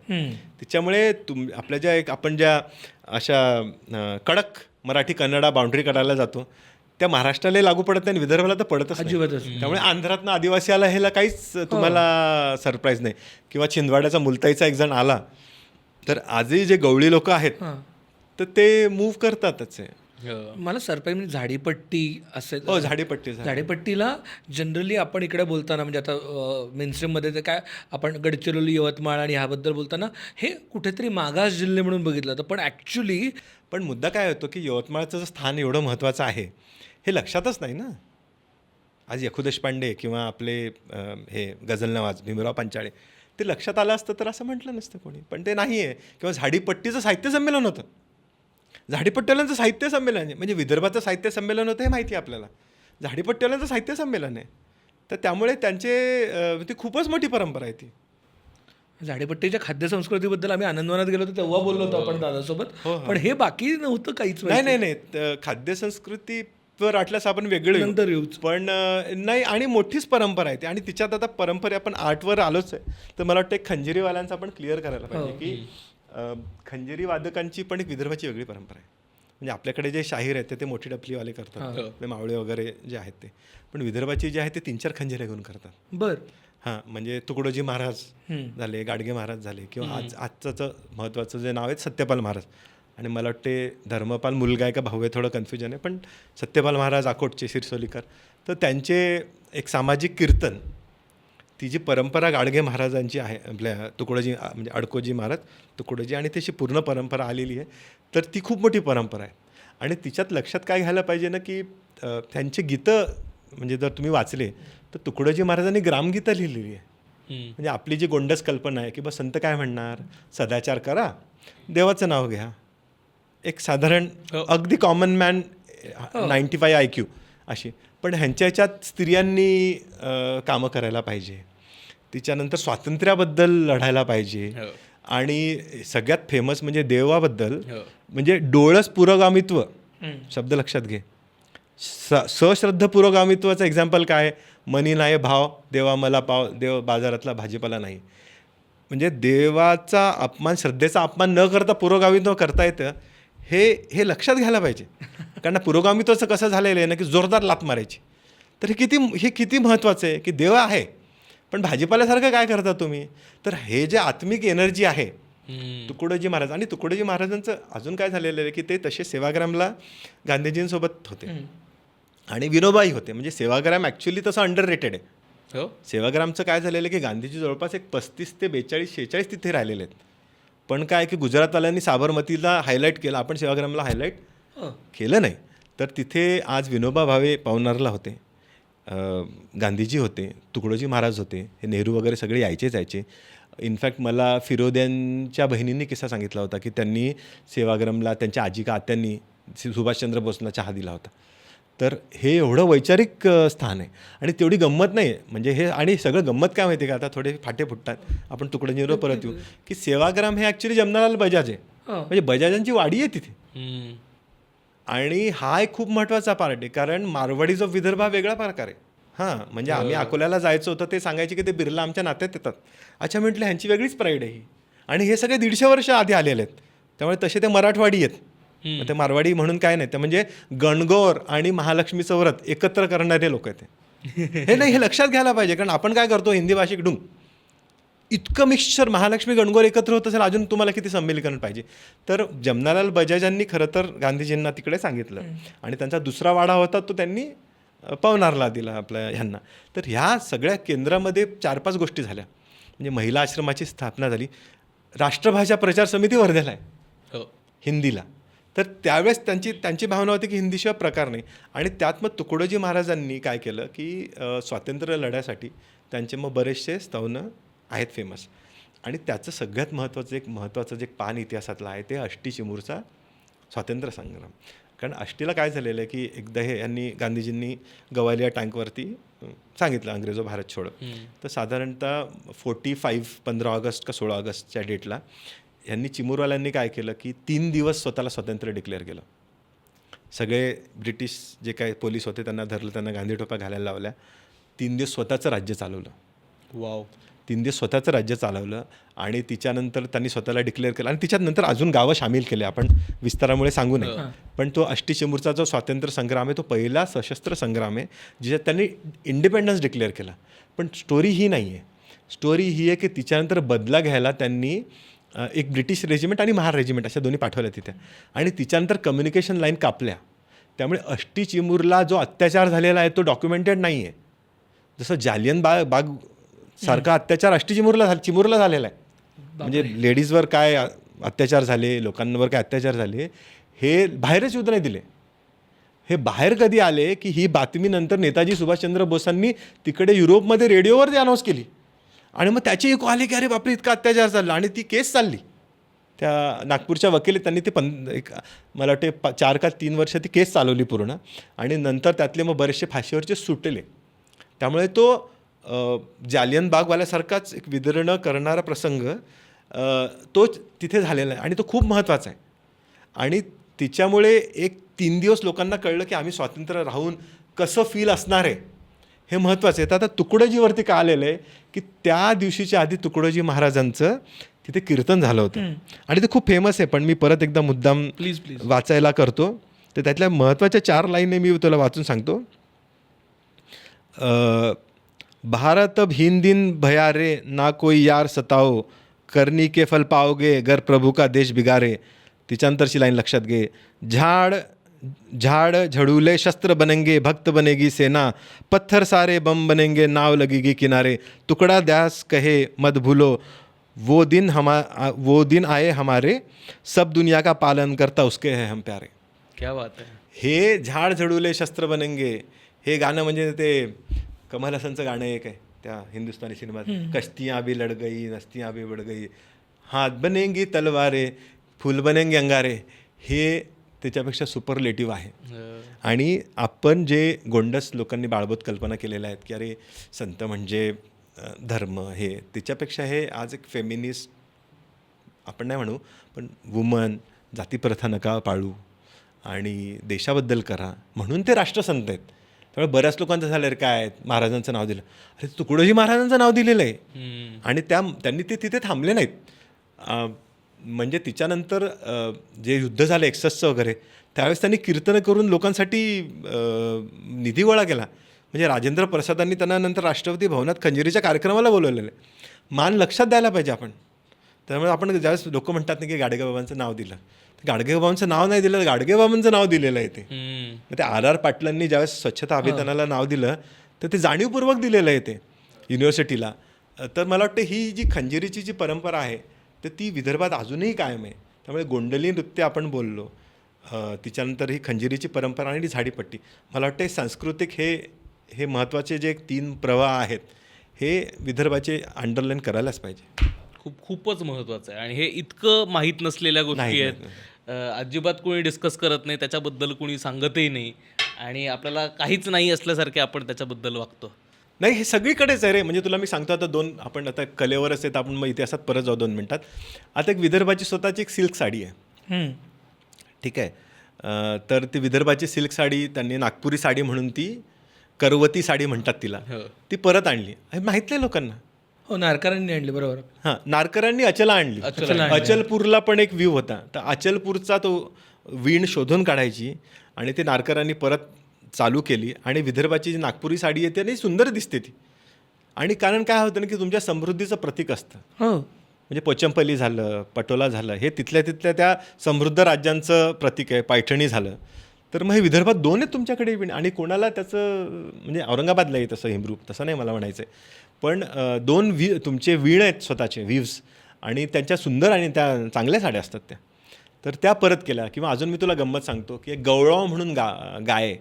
त्याच्यामुळे आपल्या ज्या आपण ज्या अशा कडक मराठी कन्नडा बाउंड्री करायला जातो त्या महाराष्ट्राला लागू पडत नाही आणि विदर्भाला तर पडतच नाही. अजिबातच. त्यामुळे आंध्रातनं आदिवासी आला ह्याला काहीच तुम्हाला सरप्राईज नाही. किंवा छिंदवाड्याचा मुलताईचा एक जण आला तर आजही जे गवळी लोक आहेत तर ते मूव्ह करतातच आहे. मला सरप्राईज म्हणजे झाडीपट्टी असेल. हो, झाडीपट्टी झाडीपट्टीला जनरली आपण इकडे बोलताना म्हणजे आता मेनस्ट्रीममध्ये ते काय आपण गडचिरोली यवतमाळ आणि ह्याबद्दल बोलताना हे कुठेतरी मागास जिल्हे म्हणून बघितलं जातं. पण ॲक्च्युली पण मुद्दा काय होतो की यवतमाळचं जे स्थान एवढं महत्त्वाचं आहे हे लक्षातच नाही ना. आज यखू देशपांडे किंवा आपले हे गझलनवाज भीमराव पांचाळे ते लक्षात आलं असतं तर असं म्हटलं नसतं कोणी. पण ते नाही आहे. किंवा झाडीपट्टीचं साहित्य संमेलन होतं. झाडीपट्टीवाल्यांचं साहित्य संमेलन आहे. म्हणजे विदर्भाचं साहित्य संमेलन होतं हे माहिती आहे आपल्याला. झाडीपट्टीवाल्यांचं साहित्य संमेलन आहे. तर त्यामुळे त्यांचे ती खूपच मोठी परंपरा आहे ती. झाडीपट्टीच्या खाद्यसंस्कृतीबद्दल आम्ही आनंदवनात गेलो होतो तेव्हा बोललो होतो आपण दादासोबत. पण हे बाकी नव्हतं काहीच. नाही खाद्यसंस्कृतीवर आटल्यास आपण वेगळे नंतर येऊच. पण नाही आणि मोठीच परंपरा आहे ती. आणि तिच्यात आता परंपरा आपण आर्टवर आलोच आहे तर मला वाटतं एक खंजिरीवाल्यांचं आपण क्लिअर करायला पाहिजे की खंजिरी वादकांची पण एक विदर्भाची वेगळी परंपरा आहे. म्हणजे आपल्याकडे जे शाहीर आहेत ते मोठी डपलीवाले करतात, ते मावळे वगैरे जे आहेत ते. पण विदर्भाची जे आहे ते 3-4 खंजिऱ्या घेऊन करतात. बरं. हां, म्हणजे तुकडोजी महाराज झाले, गाडगे महाराज झाले, किंवा आजचं महत्त्वाचं जे नाव आहे सत्यपाल महाराज. आणि मला वाटते धर्मपाल मुलगा आहे का भाऊ आहे थोडं कन्फ्युजन आहे. पण सत्यपाल महाराज अकोटचे शिरसोलीकर, तर त्यांचे एक सामाजिक कीर्तन, ती जी परंपरा गाडगे महाराजांची आहे आपल्या तुकडोजी म्हणजे अडकोजी महाराज तुकडोजी, आणि त्याची पूर्ण परंपरा आलेली आहे. तर ती खूप मोठी परंपरा आहे. आणि तिच्यात लक्षात काय घ्यायला पाहिजे ना की त्यांचे गीतं म्हणजे जर तुम्ही वाचले तर तुकडोजी महाराजांनी ग्रामगीतं लिहिलेली आहे. म्हणजे आपली जी गोंडस कल्पना आहे की बस संत काय म्हणणार, सदाचार करा, देवाचं नाव घ्या, एक साधारण अगदी कॉमन मॅन 95 IQ अशी. पण ह्यांच्या ह्याच्यात स्त्रियांनी कामं करायला पाहिजे, तिच्यानंतर स्वातंत्र्याबद्दल लढायला पाहिजे. आणि सगळ्यात फेमस म्हणजे देवाबद्दल, म्हणजे डोळस पुरोगामित्व शब्द लक्षात घे. सश्रद्ध पुरोगामित्वाचं एक्झाम्पल काय, मनी नाही भाव देवा मला पाव, देव बाजारातला भाजीपाला नाही. म्हणजे देवाचा अपमान, श्रद्धेचा अपमान न करता पुरोगामित्व करता येतं हे लक्षात घ्यायला पाहिजे. कारण पुरोगामित्वाचं कसं झालेलं आहे ना की जोरदार लात मारायची. तर हे किती महत्त्वाचं आहे की देव आहे पण भाजीपाल्यासारखं काय करता तुम्ही. तर हे जे आत्मिक एनर्जी आहे तुकडोजी महाराज, आणि तुकडोजी महाराजांचं अजून काय झालेलं आहे की ते तसे सेवाग्रामला गांधीजींसोबत होते आणि विनोबाई होते. म्हणजे सेवाग्राम ॲक्च्युली तसं अंडर रेटेड आहे. सेवाग्रामचं काय झालेलं आहे की गांधीजी जवळपास एक 35 ते 42-46 तिथे राहिलेले आहेत. पण काय की गुजरातवाल्यांनी साबरमतीला हायलाईट केलं, आपण सेवाग्रामला हायलाईट केलं नाही. तर तिथे आज विनोबा भावे पवनारला होते, गांधीजी होते, तुकडोजी महाराज होते, हे नेहरू वगैरे सगळे यायचे. इनफॅक्ट मला फिरोद्यांच्या बहिणींनी किस्सा सांगितला होता की त्यांनी सेवाग्रामला त्यांच्या आजी का आत्यांनी सुभाषचंद्र बोसला चहा दिला होता. तर हे एवढं वैचारिक स्थान आहे. आणि तेवढी गंमत नाही म्हणजे हे, आणि सगळं गंमत काय माहिती का, आता थोडे फाटे फुटतात, आपण तुकडोजीवर परत येऊ की सेवाग्राम हे ॲक्च्युली जमनालाल बजाज आहे. म्हणजे बजाजांची वाडी आहे तिथे. आणि हा एक खूप महत्त्वाचा पार्ट आहे, कारण मारवाडीज ऑफ विदर्भ हा वेगळा प्रकार आहे. हां, म्हणजे आम्ही अकोल्याला जायचं होतं, ते सांगायचे की ते बिर्ला आमच्या नात्यात येतात. अच्छा, म्हटलं ह्यांची वेगळीच प्राईड आहे ही. आणि हे सगळे 150 वर्ष आधी आलेले आहेत. त्यामुळे तसे ते मराठवाडी आहेत. ते मारवाडी म्हणून काय नाही, ते म्हणजे गणगौर आणि महालक्ष्मीचं व्रत एकत्र करणारे लोक आहेत. हे नाही, हे लक्षात घ्यायला पाहिजे. कारण आपण काय करतो, हिंदी भाषिक डुंग इतकं मिक्सचर महालक्ष्मी गणगोर एकत्र होत असेल, अजून तुम्हाला किती संमिलीकरण पाहिजे. तर जमनालाल बजाजांनी खरं तर गांधीजींना तिकडे सांगितलं आणि त्यांचा दुसरा वाडा होता तो त्यांनी पवनारला दिला आपल्या ह्यांना. तर ह्या सगळ्या केंद्रामध्ये 4-5 गोष्टी झाल्या. म्हणजे महिला आश्रमाची स्थापना झाली, राष्ट्रभाषा प्रचार समिती वर्ध्याला आहे हिंदीला. तर त्यावेळेस त्यांची भावना होती की हिंदीशिवाय प्रकार नाही. आणि त्यात मग तुकडोजी महाराजांनी काय केलं की स्वातंत्र्य लढ्यासाठी त्यांचे मग बरेचसे स्तवनं आहेत फेमस. आणि त्याचं सगळ्यात महत्त्वाचं जे पान इतिहासातलं आहे ते आष्टी चिमूरचा स्वातंत्र्य संग्राम. कारण आष्टीला काय झालेलं आहे की एकदा यांनी गांधीजींनी गवालिया टँकवरती सांगितलं अंग्रेजो भारत छोड. तर साधारणतः 15 ऑगस्ट का 16 ऑगस्टच्या डेटला यांनी चिमूरवाल्यांनी काय केलं की 3 दिवस स्वतःला स्वातंत्र्य डिक्लेअर केलं. सगळे ब्रिटिश जे काही पोलीस होते त्यांना धरलं, त्यांना गांधी टोप्या घालायला लावल्या. 3 दिवस स्वतःचं राज्य चालवलं. वाव. 3 दिवस स्वतःचं राज्य चालवलं आणि तिच्यानंतर त्यांनी स्वतःला डिक्लेअर केलं. आणि तिच्यानंतर अजून गावं सामील केले, आपण विस्तारामुळे सांगू नये. पण तो आष्टी चिमूरचा जो स्वातंत्र्य संग्राम आहे तो पहिला सशस्त्र संग्राम आहे ज्याच्यात त्यांनी इंडिपेंडन्स डिक्लेअर केला. पण स्टोरी ही नाही आहे. स्टोरी ही आहे की तिच्यानंतर बदला घ्यायला त्यांनी एक ब्रिटिश रेजिमेंट आणि महार रेजिमेंट अशा दोन्ही पाठवल्या तिथे. आणि तिच्यानंतर कम्युनिकेशन लाईन कापल्या. त्यामुळे आष्टी चिमूरला जो अत्याचार झालेला आहे तो डॉक्युमेंटेड नाही आहे. जसं जालियन बाग सारखा अत्याचार आष्टी चिमूरला झालेला आहे. म्हणजे लेडीजवर काय अत्याचार झाले, लोकांवर काय अत्याचार झाले, हे बाहेरच युद्ध नाही दिले. हे बाहेर कधी आले की ही बातमी नंतर नेताजी सुभाषचंद्र बोसांनी तिकडे युरोपमध्ये रेडिओवर ती अनाऊन्स केली. आणि मग त्याची एक आले की अरे बापरे इतका अत्याचार झाला. आणि ती केस चालली. त्या नागपूरच्या वकील त्यांनी ते मला वाटते 4 का 3 वर्ष ती केस चालवली पूर्ण. आणि नंतर त्यातले मग बरेचसे फाशीवरचे सुटले. त्यामुळे तो जालियन बागवाल्यासारखाच एक विदर्ण करणारा प्रसंग तो तिथे झालेला आहे. आणि तो खूप महत्त्वाचा आहे. आणि तिच्यामुळे एक 3 दिवस लोकांना कळलं की आम्ही स्वातंत्र्य राहून कसं फील असणार आहे हे महत्त्वाचं आहे. तर आता तुकडोजीवरती काय आलेलं आहे की त्या दिवशीच्या आधी तुकडोजी महाराजांचं तिथे कीर्तन झालं होतं. आणि ते खूप फेमस आहे. पण मी परत एकदा मुद्दाम प्लीज वाचायला करतो. तर त्यातल्या महत्त्वाच्या 4 लाईनी मी तुला वाचून सांगतो. भारत अब हिंद दिन भयारे, ना कोई यार सताओ, करनी के फल पाओगे गर प्रभु का देश बिगारे. तिच्यानंतरची लाईन लक्षात घे. झाड़ झड़ूले शस्त्र बनेंगे, भक्त बनेगी सेना, पत्थर सारे बम बनेंगे, नाव लगेगी किनारे. तुकड़ा द्यास कहे मत भूलो, वो दिन आए हमारे, सब दुनिया का पालन करता उसके है हम प्यारे. क्या बात आहे. हे झाड झडूले शस्त्र बनेंगे हे गाणं म्हणजे ते कमल हसनचं गाणं एक आहे त्या हिंदुस्थानी सिनेमात. कश्तियाँ भी लड़ गई, नस्तियाँ भी बढ़ गई, हाथ बनेंगी तलवारे, फूल बनेंगे अंगारे. हे त्याच्यापेक्षा सुपरलेटिव्ह आहे. आणि आपण जे गोंडस लोकांनी बाळबोध कल्पना केलेल्या आहेत की अरे संत म्हणजे धर्म, हे त्याच्यापेक्षा हे आज एक फेमिनिस्ट आपण नाही म्हणू पण वुमन, जातीप्रथा नका पाळू आणि देशाबद्दल करा म्हणून ते राष्ट्रसंत आहेत. त्यामुळे बऱ्याच लोकांचं झालं रे काय महाराजांचं नाव दिलं, अरे तुकडोजी महाराजांचं नाव दिलेलं आहे. आणि त्यांनी ते तिथे थांबले नाहीत. म्हणजे तिच्यानंतर जे युद्ध झालं 61चं वगैरे त्यावेळेस त्यांनी कीर्तनं करून लोकांसाठी निधी गोळा केला. म्हणजे राजेंद्र प्रसादांनी त्यांना नंतर राष्ट्रपती भवनात खंजिरीच्या कार्यक्रमाला बोलवलेलं आहे. मान लक्षात द्यायला पाहिजे आपण. त्यामुळे आपण ज्यावेळेस लोक म्हणतात ना की गाडगेबाबांचं नाव दिलं, गाडगेबाबांचं नाव नाही दिलं, गाडगेबाबांचं नाव दिलेलं आहे ते. मग ते R.R. पाटलांनी ज्यावेळेस स्वच्छता अभियानाला नाव दिलं तर ते जाणीवपूर्वक दिलेलं आहे ते युनिव्हर्सिटीला. तर मला वाटतं ही जी खंजिरीची जी परंपरा आहे तर ती विदर्भात अजूनही कायम आहे. त्यामुळे गोंडली नृत्य आपण बोललो, तिच्यानंतर ही खंजिरीची परंपरा आणि झाडीपट्टी, मला वाटतं सांस्कृतिक हे महत्त्वाचे जे 3 प्रवाह आहेत हे विदर्भाचे अंडरलाईन करायलाच पाहिजे. खूपच महत्त्वाचं आहे. आणि हे इतकं माहीत नसलेल्या गोष्टी आहेत, अजिबात कोणी डिस्कस करत नाही, त्याच्याबद्दल कोणी सांगतही नाही आणि आपल्याला काहीच नाही असल्यासारखे आपण त्याच्याबद्दल वागतो. नाही, हे सगळीकडेच आहे रे. म्हणजे तुला मी सांगतो आता आपण आता कलेवरच आहेत, आपण मग इतिहासात परत जाऊ 2 मिनिटात. आता एक विदर्भाची स्वतःची एक सिल्क साडी आहे, ठीक आहे. तर ती विदर्भाची सिल्क साडी त्यांनी नागपुरी साडी म्हणून ती करवती साडी म्हणतात तिला, ती परत आणली. हे माहीत नाही लोकांना. हो, नारकरांनी आणली, बरोबर. हां, नारकरांनी अचला आणली. अचलपूरला पण एक व्ह्यू होता, तर अचलपूरचा तो वीण शोधून काढायची आणि ते नारकरांनी परत चालू केली. आणि विदर्भाची जी नागपुरी साडी येते आणि सुंदर दिसते ती. आणि कारण काय होतं ना की तुमच्या समृद्धीचं प्रतीक असतं. हो म्हणजे पोचमपल्ली झालं, पटोला झालं, हे तिथल्या तिथल्या त्या समृद्ध राज्यांचं प्रतीक आहे. पैठणी झालं. तर मग हे विदर्भात 2 आहेत तुमच्याकडे आणि कोणाला त्याचं म्हणजे औरंगाबादला आहे तसं हिमरू, तसं नाही मला म्हणायचं आहे. पण 2 तुमचे वीण आहेत स्वतःचे व्हीव्स आणि त्यांच्या सुंदर आणि त्या चांगल्या साड्या असतात त्या. तर त्या परत केल्या. किंवा अजून मी तुला गंमत सांगतो की एक गवळाव म्हणून गाय आहे.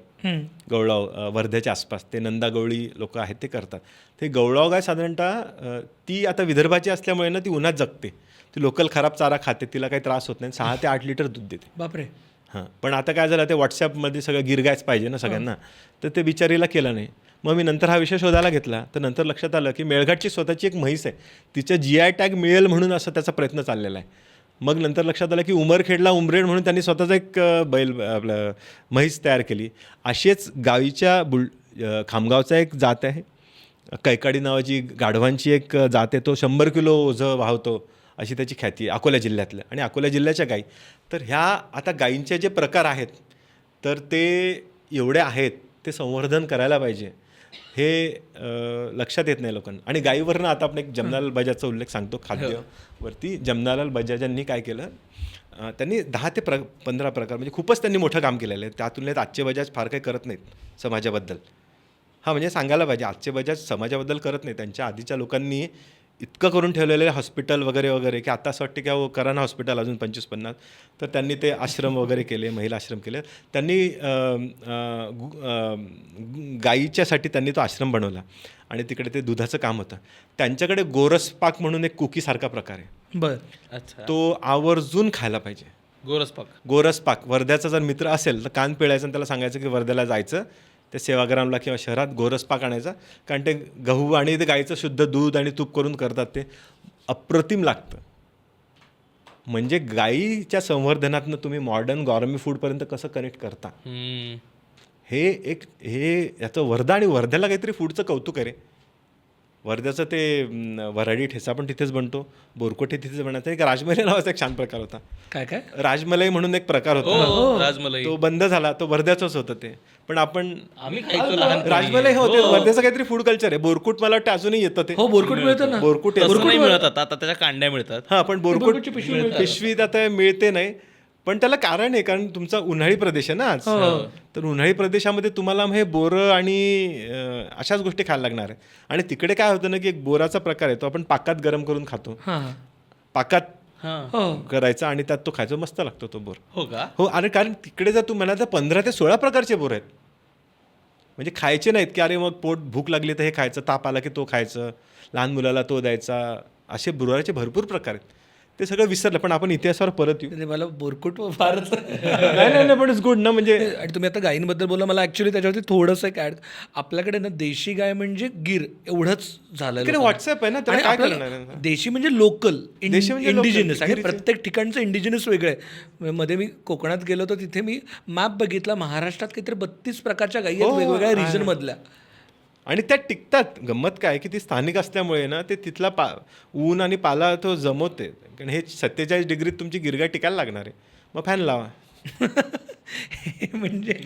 गवळाव वर्ध्याच्या आसपास ते नंदा गवळी लोक आहेत ते करतात. ते गवळाव गाय साधारणतः ती आता विदर्भाची असल्यामुळे ना ती उन्हात जगते. ती लोकल खराब चारा खाते, तिला काही त्रास होत नाही. 6 ते 8 लिटर दूध देते. बापरे. हां, पण आता काय झालं ते व्हॉट्सॲपमध्ये सगळं गिरगायच पाहिजे ना सगळ्यांना, तर ते बिचारीला केलं नाही. मग मी नंतर हा विषय शोधायला घेतला, तर नंतर लक्षात आलं की मेळघाटची स्वतःची एक म्हैस आहे, तिचं GI टॅग मिळेल म्हणून असं त्याचा प्रयत्न चाललेला आहे. मग नंतर लक्षात आलं की उमरखेडला उमरेड म्हणून त्यांनी स्वतःचा एक बैल आपलं म्हैस तयार केली. असेच गावीच्या खामगावचा एक जात आहे, कैकाडी नावाची गाढवांची एक जात आहे, तो 100 किलो ओझं वाहवतो अशी त्याची ख्याती आहे अकोला जिल्ह्यातलं. आणि अकोला जिल्ह्याच्या गाई, तर ह्या आता गायींचे जे प्रकार आहेत तर ते एवढे आहेत, ते संवर्धन करायला पाहिजे हे लक्षात येत नाही लोकांना. आणि गाईवरनं आता आपण एक जमनालाल बजाजचा उल्लेख सांगतो. खाद्यवरती जमनालाल बजाजांनी काय केलं, त्यांनी 10 ते 15 प्रकार म्हणजे खूपच त्यांनी मोठं काम केलेलं आहे. त्या तुलनेत आजचे बजाज फार काही करत नाहीत समाजाबद्दल. हां, म्हणजे सांगायला पाहिजे आजचे बजाज समाजाबद्दल करत नाही. त्यांच्या आधीच्या लोकांनी इतकं करून ठेवलेलं आहे हॉस्पिटल वगैरे वगैरे की आता असं वाटतं की अहो करा ना हॉस्पिटल अजून 25-50. तर त्यांनी ते आश्रम वगैरे केले, महिला आश्रम केले. त्यांनी गाईच्यासाठी त्यांनी तो आश्रम बनवला आणि तिकडे ते दुधाचं काम होतं. त्यांच्याकडे गोरसपाक म्हणून एक कुकीसारखा प्रकार आहे. बर. अच्छा. तो आवर्जून खायला पाहिजे. गोरसपाक वर्ध्याचा जर मित्र असेल तर कान पिळायचं आणि त्याला सांगायचं की वर्ध्याला जायचं, ते सेवाग्रामला किंवा शहरात गोरसपाक आणायचा. कारण ते गहू आणि ते गाईचं शुद्ध दूध आणि तूप करून करतात, ते अप्रतिम लागतं. म्हणजे गाईच्या संवर्धनातनं तुम्ही मॉडर्न गॉर्मी फूडपर्यंत कसं कनेक्ट करता, हे याचं वर्धा आणि वर्ध्याला काहीतरी फूडचं कौतुक आहे रे. वर्ध्याचं ते वऱ्हाडी ठेचा पण तिथेच बनतो, बोरकोटे तिथेच बनायचं. एक राजमलाई नावाचा एक छान प्रकार होता. काय काय राजमलाई म्हणून एक प्रकार होता, राजमलाई. तो बंद झाला. तो वर्ध्याचंच होतं ते, पण आपण आम्ही खायचो लहानपणी. राजमलाई होते. वर्ध्याचं काहीतरी फूड कल्चर आहे. बोरकुट मला वाटतं अजूनही येतं ते. हो बोरकुट मिळतं ना. बोरकुट तसं नाही मिळत आता त्याच्या कांड्या मिळतात. हां, पण बोरकुट बोरकुटची पिशवी मिळते. पिशवीत आता मिळते नाही. पण त्याला कारण आहे, कारण तुमचा उन्हाळी प्रदेश आहे ना आज. तर उन्हाळी प्रदेशामध्ये तुम्हाला हे बोरं आणि अशाच गोष्टी खायला लागणार आहे. आणि तिकडे काय होतं ना की एक बोराचा प्रकार आहे, तो आपण पाकात गरम करून खातो. पाकात करायचा आणि त्यात तो खायचा, मस्त लागतो तो बोर. हो का? हो. आणि कारण तिकडे जर तू म्हणाल तर 15 ते 16 प्रकारचे बोर आहेत. म्हणजे खायचे नाहीत की अरे मग भूक लागली तर हे खायचं, ताप आला की तो खायचं, लहान मुलाला तो द्यायचा, असे बोराचे भरपूर प्रकार आहेत. ते सगळं विसरलं. पण आपण इतिहासावर परत येऊ. म्हणजे मला बोरकुट फारच नाही पण इट्स गुड ना. म्हणजे आणि तुम्ही आता गायींबद्दल बोला, मला ॲक्च्युली त्याच्यावरती थोडंसं एक ॲड, आपल्याकडे ना देशी गाय म्हणजे गिर एवढंच झालं. तिकडे व्हॉट्सअप आहे ना, त्याला काय करणार आहे? देशी म्हणजे लोकल, देशी म्हणजे इंडिजिनस. local, आणि प्रत्येक ठिकाणचं इंडिजिनस वेगळं आहे. मध्ये मी कोकणात गेलो तर तिथे मी मॅप बघितला, महाराष्ट्रात काहीतरी 32 प्रकारच्या गायी आहेत वेगवेगळ्या रिजनमधल्या. आणि त्या टिकतात. गंमत काय की ती स्थानिक असल्यामुळे ना ते तिथला ऊन आणि पाला तो जमवते. कारण हे 47 डिग्रीत तुमची गिरगाय टिकायला लागणार आहे, मग फॅन लावा. म्हणजे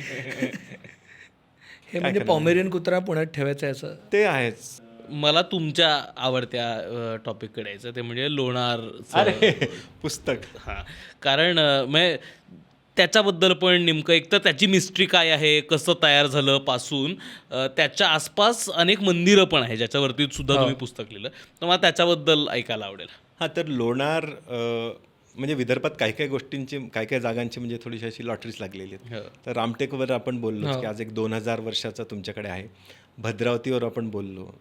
हे म्हणजे पॉमेरियन कुत्रा पुण्यात ठेवायचं आहे असं ते आहेच. मला तुमच्या आवडत्या टॉपिककडे यायचं, ते म्हणजे लोणार. अरे पुस्तक. हां, कारण म्हणजे त्याच्याबद्दल पण नेमकं एक तर त्याची मिस्ट्री काय आहे, कसं तयार झालं पासून, त्याच्या आसपास अनेक मंदिरं पण आहे ज्याच्यावरती सुद्धा तुम्ही पुस्तक लिहिलं, तर मला त्याच्याबद्दल ऐकायला आवडेल. हां, तर लोणार म्हणजे विदर्भात काही काही गोष्टींची, काही काही जागांची म्हणजे थोडीशी अशी लॉटरीज लागलेली आहेत. तर रामटेकवर आपण बोललो की आज एक 2000 वर्षाचा तुमच्याकडे आहे. भद्रावतीवर आपण बोललो.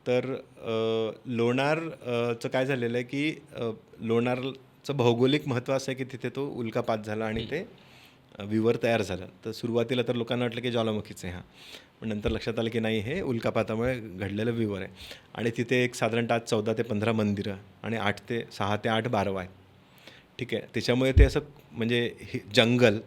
तर लोणारचं काय झालेलं आहे की लोणारचं भौगोलिक महत्त्व असं आहे की तिथे तो उल्कापात झाला आणि ते विवर तयार झालं. तर सुरुवातीला तर लोकांना वाटलं की ज्वालामुखीचं आहे. पण नंतर लक्षात आलं की नाही, हे उल्कापातामुळे घडलेलं विवर आहे. आणि तिथे एक साधारणतः 14 ते 15 मंदिरं आणि 6 ते 8 बारवा आहे. ठीक आहे. त्याच्यामुळे ते असं म्हणजे हे जंगल,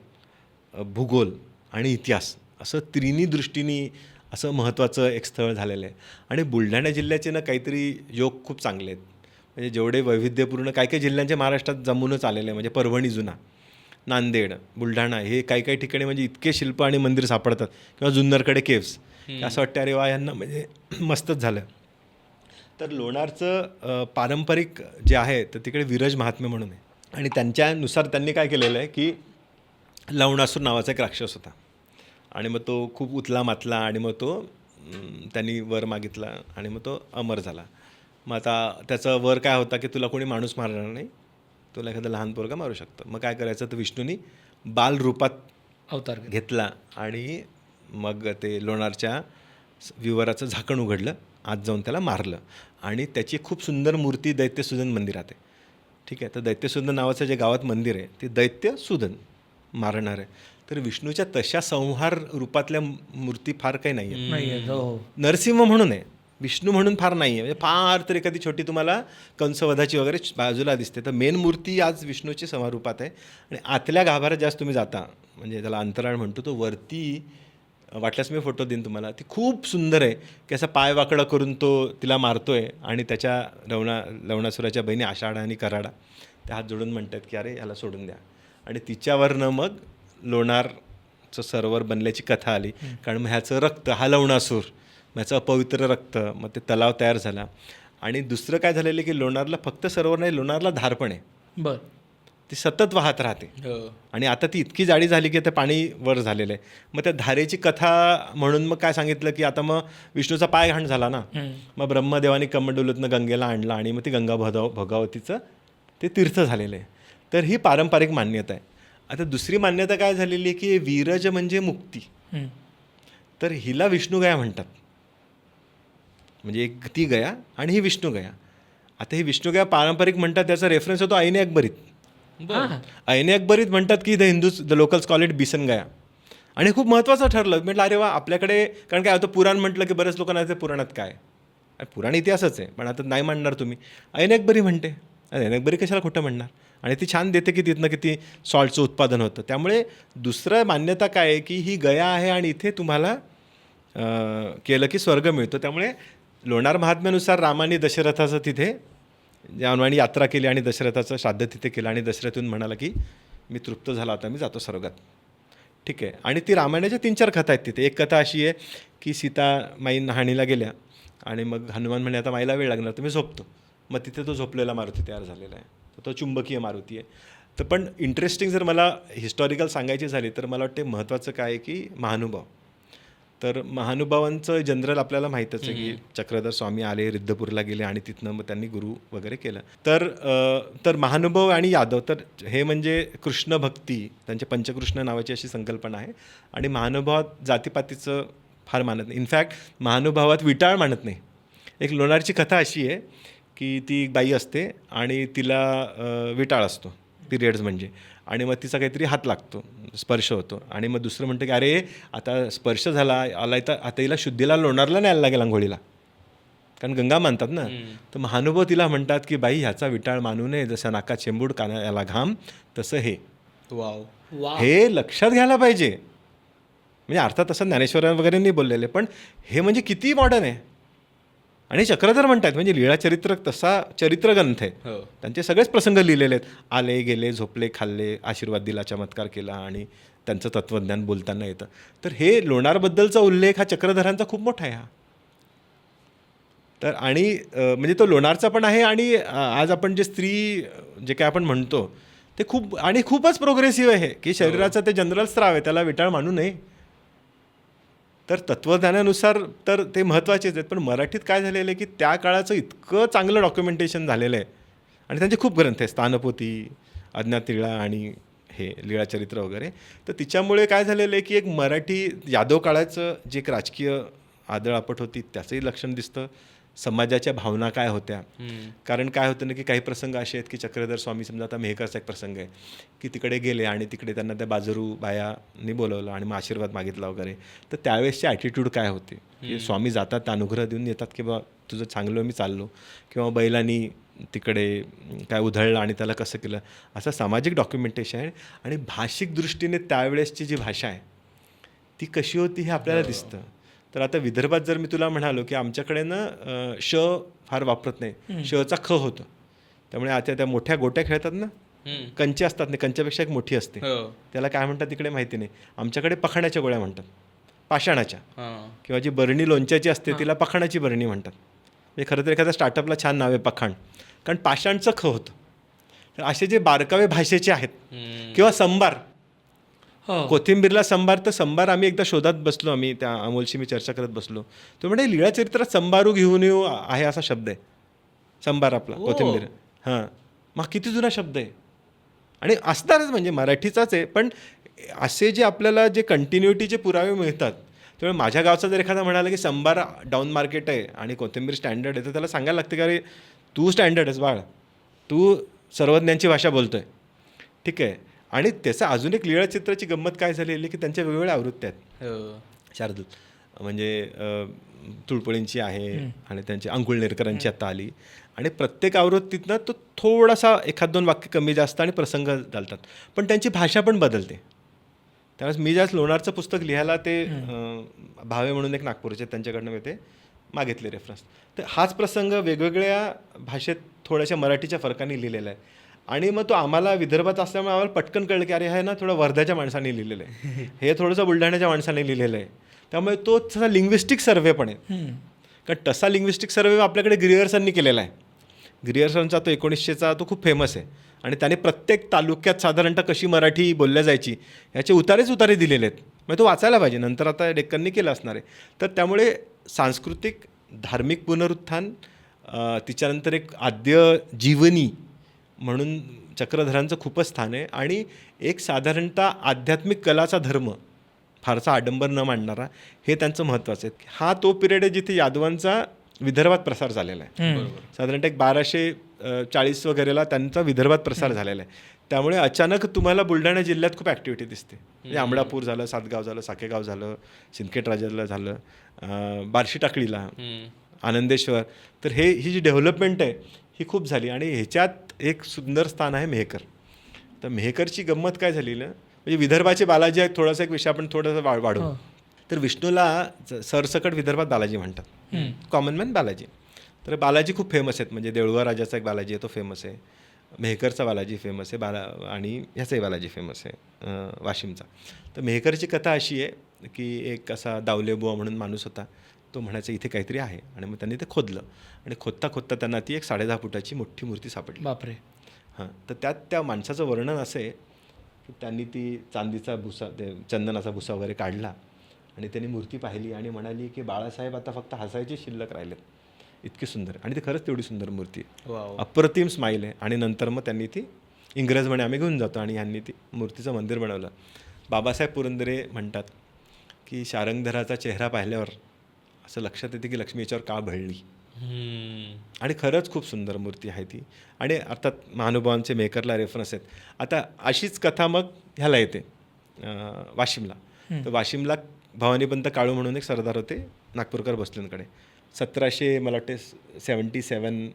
भूगोल आणि इतिहास असं तिन्ही दृष्टीने असं महत्त्वाचं एक स्थळ झालेलं आहे. आणि बुलढाणा जिल्ह्याचे ना काहीतरी योग खूप चांगले आहेत. म्हणजे जेवढे वैविध्यपूर्ण काही काही जिल्ह्यांचे महाराष्ट्रात जमूनच आलेले आहे. म्हणजे परभणी जुना, नांदेड, बुलढाणा हे काही काही ठिकाणी म्हणजे इतके शिल्प आणि मंदिर सापडतात. किंवा जुन्नरकडे केव्स, असं वाटतं अरे वा यांना म्हणजे मस्तच झालं. तर लोणारचं पारंपरिक जे आहे तर तिकडे विरज महात्म्य म्हणून आहे आणि त्यांच्यानुसार त्यांनी काय केलेलं आहे की लवणासूर नावाचा एक राक्षस होता आणि मग तो खूप उतला मातला आणि मग तो त्यांनी वर मागितला आणि मग तो अमर झाला. मग आता त्याचा वर काय होता की तुला कोणी माणूस मारणार नाही, तुला एखादं लहान पोरगा मारू शकतं. मग काय करायचं तर विष्णूनी बाल रूपात अवतार घेतला आणि मग ते लोणारच्या विवराचं झाकण उघडलं, आत जाऊन त्याला मारलं आणि त्याची खूप सुंदर मूर्ती दैत्यसूदन मंदिरात आहे. ठीक आहे, तर दैत्यसूदन नावाचं जे गावात मंदिर आहे ते दैत्यसूदन मारणार आहे. तर विष्णूच्या तशा संहार रूपातल्या मूर्ती फार काही नाही आहेत. नाही आहे. हो. नरसिंह म्हणून आहे, विष्णू म्हणून फार नाही आहे. म्हणजे फार तर एखादी छोटी तुम्हाला कंसवधाची वगैरे बाजूला दिसते. तर मेन मूर्ती आज विष्णूची संहार रूपात आहे आणि आतल्या गाभाऱ्यात जास्त तुम्ही जाता म्हणजे त्याला अंतराळ म्हणतो, तो वरती वाटल्यास मी फोटो देईन तुम्हाला, ती खूप सुंदर आहे की असा पाय वाकडा करून तो तिला मारतोय आणि त्याच्या लवणासुराच्या बहिणी आषाढा आणि कराडा त्या हात जोडून म्हणतात की अरे याला सोडून द्या आणि तिच्यावरनं मग लोणारचं सरोवर बनल्याची कथा आली. कारण मग ह्याचं रक्त हा लवणासूर, मग ह्याचं अपवित्र रक्त, मग ते तलाव तयार झाला. आणि दुसरं काय झालेलं की लोणारला फक्त सरोवर नाही, लोणारला धार पण आहे, बरं. ती सतत वाहत राहते आणि आता ती इतकी जाडी झाली की ते पाणी वर झालेलं आहे. मग त्या धारेची कथा म्हणून मग काय सांगितलं की आता मग विष्णूचा पाय घाण झाला ना, मग ब्रह्मदेवानी कमंडलूतनं गंगेला आणला आणि मग ती गंगा भोगावतीचं ते तीर्थ झालेलं आहे. तर ही पारंपरिक मान्यता आहे. आता दुसरी मान्यता काय झालेली आहे की वीरज म्हणजे मुक्ती, तर हिला विष्णू गया म्हणतात. म्हणजे एक ती गया आणि ही विष्णू गया. आता ही विष्णू गया पारंपरिक म्हणतात, त्याचा रेफरन्स होतो ऐने अकबरीत. ऐने अकबरीत म्हणतात की द लोकल्स कॉल इट बिसन गया. आणि खूप महत्त्वाचं ठरलं. म्हटलं अरे वा, आपल्याकडे कारण काय होतं पुराण म्हटलं की बरेच लोकांना ते पुराणात काय पुराण इतिहासच आहे, पण आता नाही म्हणणार तुम्ही, ऐने अकबरी म्हणते. ऐने अकबरी कशाला खोटं म्हणणार, आणि ती छान देते की तिथनं किती सॉल्टचं उत्पादन होतं. त्यामुळे दुसरं मान्यता काय आहे की ही गया आहे आणि इथे तुम्हाला केलं की स्वर्ग मिळतो. त्यामुळे लोणार महात्म्यानुसार रामाने दशरथाचं तिथे जानवाणी यात्रा केली आणि दशरथाचं श्राद्ध तिथे केलं आणि दशरथून म्हणाला की मी तृप्त झाला, आता मी जातो स्वर्गात. ठीक आहे. आणि ती रामायणाच्या 3-4 कथा आहेत तिथे. एक कथा अशी आहे की सीता माई न्हाणीला गेल्या आणि मग हनुमान म्हणे आता माईला वेळ लागणार, तर मी झोपतो. मग तिथे तो झोपलेला मारुती तयार झालेला आहे, तो चुंबकीय मारुती आहे. तर पण इंटरेस्टिंग जर मला हिस्टॉरिकल सांगायची झाली तर मला वाटते महत्त्वाचं काय आहे की महानुभाव. तर महानुभावांचं जनरल आपल्याला माहीतच आहे की चक्रधर स्वामी आले, रिद्धपूरला गेले आणि तिथनं मग त्यांनी गुरु वगैरे केलं. तर महानुभाव आणि यादव, तर हे म्हणजे कृष्ण भक्ती, त्यांचे पंचकृष्ण नावाची अशी संकल्पना आहे. आणि महानुभावात जातीपातीचं फार मानत नाही. इनफॅक्ट महानुभावात विटाळ मानत नाही. एक लोणारची कथा अशी आहे की ती बाई असते आणि तिला विटाळ असतो, पिरियड्स म्हणजे, आणि मग तिचा काहीतरी हात लागतो, स्पर्श होतो, आणि मग दुसरं म्हणतं की अरे आता स्पर्श झाला आला तर आता हिला शुद्धीला लोणारला न्यायला लागेल आंघोळीला, कारण गंगा मानतात ना. तर महानुभाव तिला म्हणतात की बाई ह्याचा विटाळ मानू नये, जसं नाका चेंबूड कानाला घाम तसं हे. वाव. हे लक्षात घ्यायला पाहिजे. म्हणजे अर्थात तसं ज्ञानेश्वर वगैरे नाही बोललेले, पण हे म्हणजे किती मॉडर्न आहे. आणि चक्रधर म्हणतात म्हणजे लीळा चरित्र तसा चरित्रग्रंथ आहे. त्यांचे सगळेच प्रसंग लिहिलेले आहेत. आले गेले, झोपले, खाल्ले, आशीर्वाद दिला, चमत्कार केला, आणि त्यांचं तत्त्वज्ञान बोलताना येतं. तर हे लोणारबद्दलचा उल्लेख हा चक्रधरांचा खूप मोठा आहे हा. तर आणि म्हणजे तो लोणारचा पण आहे. आणि आज आपण जे स्त्री जे काय आपण म्हणतो ते खूप आणि खूपच प्रोग्रेसिव्ह आहे की शरीराचं ते जनरल स्त्राव आहे, त्याला विटाळ मानू नये. तर तत्त्वज्ञानानुसार तर ते महत्त्वाचेच आहेत. पण मराठीत काय झालेलं आहे की त्या काळाचं इतकं चांगलं डॉक्युमेंटेशन झालेलं आहे आणि त्यांचे खूप ग्रंथ आहेत, स्थानपोथी, अज्ञातलीळा आणि हे लीळाचरित्र वगैरे. तर तिच्यामुळे काय झालेलं आहे की एक मराठी यादव काळाचं जे एक राजकीय आदळआपट होती त्याचंही लक्षण दिसतं. समाजाच्या भावना काय होत्या, कारण काय होतं ना की काही प्रसंग असे आहेत की चक्रधर स्वामी, समजा आता मेहकरचा एक प्रसंग आहे की तिकडे गेले आणि तिकडे त्यांना त्या बाजरू बायानी बोलवलं आणि मग आशीर्वाद मागितला वगैरे. तर त्यावेळेसची ॲटिट्यूड काय होते की स्वामी जातात, अनुग्रह देऊन येतात की बा तुझं चांगलं मी चाललो, किंवा बैलांनी तिकडे काय उधळलं आणि त्याला कसं केलं, असं सामाजिक डॉक्युमेंटेशन आहे. आणि भाषिक दृष्टीने त्यावेळेसची जी भाषा आहे ती कशी होती हे आपल्याला दिसतं. तर आता विदर्भात जर मी तुला म्हणालो की आमच्याकडे ना श फार वापरत नाही, शचा ख होतं. त्यामुळे आता त्या मोठ्या गोट्या खेळतात ना, कंचे असतात ना, कंच्यापेक्षा एक मोठी असते, त्याला काय म्हणतात तिकडे माहिती नाही. आमच्याकडे पखाण्याच्या गोळ्या म्हणतात, पाषाणाच्या, किंवा जी बरणी लोणच्याची असते तिला पखाणाची बरणी म्हणतात. म्हणजे खरं तर एखाद्या स्टार्टअपला छान नाव आहे पखाण, कारण पाषाणचं ख होतं. तर असे जे बारकावे भाषेचे आहेत किंवा संभार, हो. कोथिंबीरला संभार, तर संभार आम्ही एकदा शोधात बसलो, आम्ही त्या अमोलशी मी चर्चा करत बसलो. तो म्हणजे लीळाचरित्रात संभारू घेऊन येऊ आहे असा शब्द आहे संभार आपला, कोथिंबीर. हां, मग किती जुना शब्द आहे आणि असणारच, म्हणजे मराठीचाच आहे. पण असे जे आपल्याला जे कंटिन्युटीचे पुरावे मिळतात, त्यामुळे माझ्या गावचा जर एखादा म्हणाला की संभार डाऊन मार्केट आहे आणि कोथिंबीर स्टँडर्ड आहे, तर त्याला सांगायला लागते का, अरे तू स्टँडर्ड आहेस बाळ, तू सर्वज्ञांची भाषा बोलतोय, ठीक आहे. आणि त्याचं अजून एक लीळाचित्राची गंमत काय झालेली की त्यांच्या वेगवेगळ्या आवृत्त्या आहेत. शार्दूल म्हणजे तुळपुळींची आहे आणि त्यांची अंकुळ नेरकरांची आत्ता आली, आणि प्रत्येक आवृत्तीतनं तो थोडासा एखाद दोन वाक्य कमी जास्त आणि प्रसंग घालतात, पण त्यांची भाषा पण बदलते. त्यावेळेस मी ज्यावेळेस लोणारचं पुस्तक लिहायला ते भावे म्हणून एक नागपूरचे, त्यांच्याकडनं मी ते मागितले रेफरन्स, तर हाच प्रसंग वेगवेगळ्या भाषेत थोड्याशा मराठीच्या फरकाने लिहिलेला आहे. आणि मग तो आम्हाला विदर्भात असल्यामुळे आम्हाला पटकन कळलं की अरे हे ना थोडं वर्ध्याच्या माणसाने लिहिलेलं आहे, हे थोडंसं बुलढाण्याच्या माणसाने लिहिलेलं आहे. त्यामुळे तो तसा लिंग्विस्टिक सर्व्हे पण आहे, कारण तसा लिंग्विस्टिक सर्व्हे आपल्याकडे ग्रिअर्सननी केलेला आहे. ग्रिअर्सनचा तो 1900चा तो खूप फेमस आहे, आणि त्याने प्रत्येक तालुक्यात साधारणतः कशी मराठी बोलल्या जायची याचे उतारे दिलेले आहेत. म्हणजे तो वाचायला पाहिजे, नंतर आता डेक्कननी केलं असणार आहे. तर त्यामुळे सांस्कृतिक धार्मिक पुनरुत्थान, तिच्यानंतर एक आद्य जीवनी म्हणून चक्रधरांचं खूपच स्थान आहे, आणि एक साधारणतः आध्यात्मिक कलाचा धर्म फारसा आडंबर न मांडणारा, हे त्यांचं महत्त्वाचं आहे. हा तो पिरियड आहे जिथे यादवांचा विदर्भात प्रसार झालेला आहे. साधारणतः एक 1240 वगैरेला त्यांचा विदर्भात प्रसार झालेला आहे. त्यामुळे अचानक तुम्हाला बुलढाणा जिल्ह्यात खूप ॲक्टिव्हिटी दिसते. म्हणजे आंबळापूर झालं, सातगाव झालं, साकेगाव झालं, सिंदखेड राजाला झालं, बार्शी टाकळीला, आनंदेश्वर. तर ही जी डेव्हलपमेंट आहे ही खूप झाली. आणि ह्याच्यात एक सुंदर स्थान आहे मेहकर. तर मेहकरची गंमत काय झाली ना, म्हणजे विदर्भाचे बालाजी आहेत, थोडासा एक विषय आपण थोडासा वाढवू. तर विष्णूला सरसकट विदर्भात बालाजी म्हणतात, कॉमन मॅन बालाजी. तर बालाजी खूप फेमस आहेत, म्हणजे देऊळगाव राजाचा एक बालाजी आहे तो फेमस आहे, मेहकरचा बालाजी फेमस आहे, आणि ह्याचाही बालाजी फेमस आहे वाशिमचा. तर मेहकरची कथा अशी आहे की एक असा दावलेबुवा म्हणून माणूस होता, तो म्हणायचा इथे काहीतरी आहे, आणि मग त्यांनी ते खोदलं, आणि खोदता त्यांना ती एक 10.5 फुटाची मोठी मूर्ती सापडली. बापरे. हां, तर त्यात त्या माणसाचं वर्णन असं आहे की त्यांनी ती चांदीचा भुसा, ते चंदनाचा भुसा वगैरे काढला, आणि त्यांनी मूर्ती पाहिली आणि म्हणाली की बाळासाहेब आता फक्त हसायचे शिल्लक राहिलेत, इतकी सुंदर. आणि ती खरंच तेवढी सुंदर मूर्ती आहे, अप्रतिम स्माईल आहे. आणि नंतर मग त्यांनी ती इंग्रज म्हणे आम्ही घेऊन जातो, आणि यांनी ती मूर्तीचं मंदिर बनवलं. बाबासाहेब पुरंदरे म्हणतात की शारंगधराचा चेहरा पाहिल्यावर असं लक्षात येते की लक्ष्मी याच्यावर का भळली. आणि खरंच खूप सुंदर मूर्ती आहे ती. आणि अर्थात महानुभावांचे मेकरला रेफरन्स आहेत. आता अशीच कथा मग ह्याला येते वाशिमला. तर वाशिमला भवानीपंत काळू म्हणून एक सरदार होते नागपूरकर भोसलेंकडे. 1700 मला वाटते 77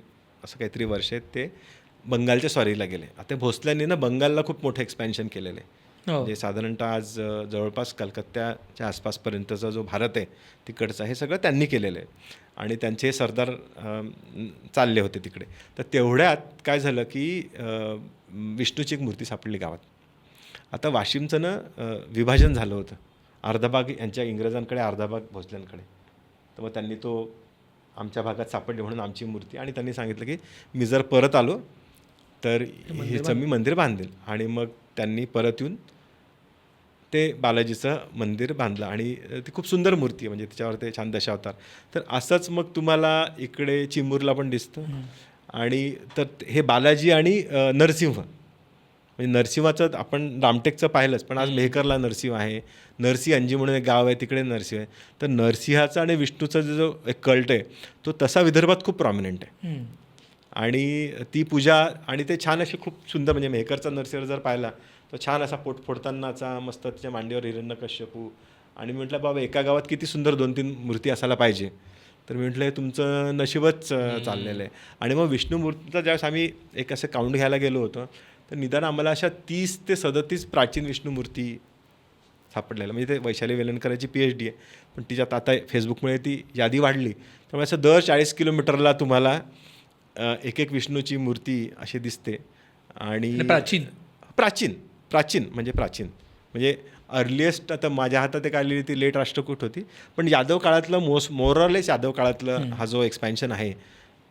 असं काहीतरी वर्ष आहेत, ते बंगालच्या स्वारीला गेले. आता भोसल्यांनी ना बंगालला खूप मोठं एक्सपॅन्शन केलेलं आहे. म्हणजे साधारणतः आज जवळपास कलकत्त्याच्या आसपासपर्यंतचा जो भारत आहे तिकडचा, हे सगळं त्यांनी केलेलं आहे. आणि त्यांचे सरदार चालले होते तिकडे. तर तेवढ्यात काय झालं की विष्णूची एक मूर्ती सापडली गावात. आता वाशिमचं ना विभाजन झालं होतं, अर्धा भाग यांच्या इंग्रजांकडे, अर्धा भाग भोसल्यांकडे. तर मग त्यांनी तो आमच्या भागात सापडली म्हणून आमची मूर्ती, आणि त्यांनी सांगितलं की मी जर परत आलो तर हिचं मी मंदिर बांधेल. आणि मग त्यांनी परत येऊन ते बालाजीचं मंदिर बांधलं, आणि ती खूप सुंदर मूर्ती आहे, म्हणजे त्याच्यावर ते छान दशावतार. तर असंच मग तुम्हाला इकडे चिमूरला पण दिसतं. आणि तर हे बालाजी आणि नरसिंह, म्हणजे नरसिंहाचं आपण रामटेकचं पाहिलंच, पण आज मेहकरला नरसिंह आहे, नरसी अंजी म्हणून एक गाव आहे तिकडे नरसिंह आहे. तर नरसिंहाचा आणि विष्णूचा जो एक कल्ट आहे तो तसा विदर्भात खूप प्रॉमिनंट आहे. आणि ती पूजा, आणि ते छान अशी खूप सुंदर, म्हणजे मेहकरचा नरसिंह जर पाहिला तो छान असा पोट फोडतानाचा मस्त त्याच्या मांडीवर हिरण्यकश्यपू. आणि मी म्हटलं बाबा एका गावात किती सुंदर 2-3 मूर्ती असायला पाहिजे. तर मी म्हटलं तुमचं नशीबच चाललेलं आहे. आणि मग विष्णू मूर्तीचा ज्यावेळेस आम्ही एक असं काउंट घ्यायला गेलो होतो, तर निदान आम्हाला अशा 30 ते 37 प्राचीन विष्णू मूर्ती सापडलेल्या. म्हणजे ते वैशाली वेलणकरांची PhD आहे, पण तिच्यात आता फेसबुकमुळे ती यादी वाढली. त्यामुळे असं दर 40 किलोमीटरला तुम्हाला एक विष्णूची मूर्ती अशी दिसते. आणि प्राचीन म्हणजे अर्लिएस्ट, आता माझ्या हातात एक आलेली ती लेट राष्ट्रकूट होती, पण यादव काळातलं मोरलेस यादव काळातलं हा जो एक्सपॅन्शन आहे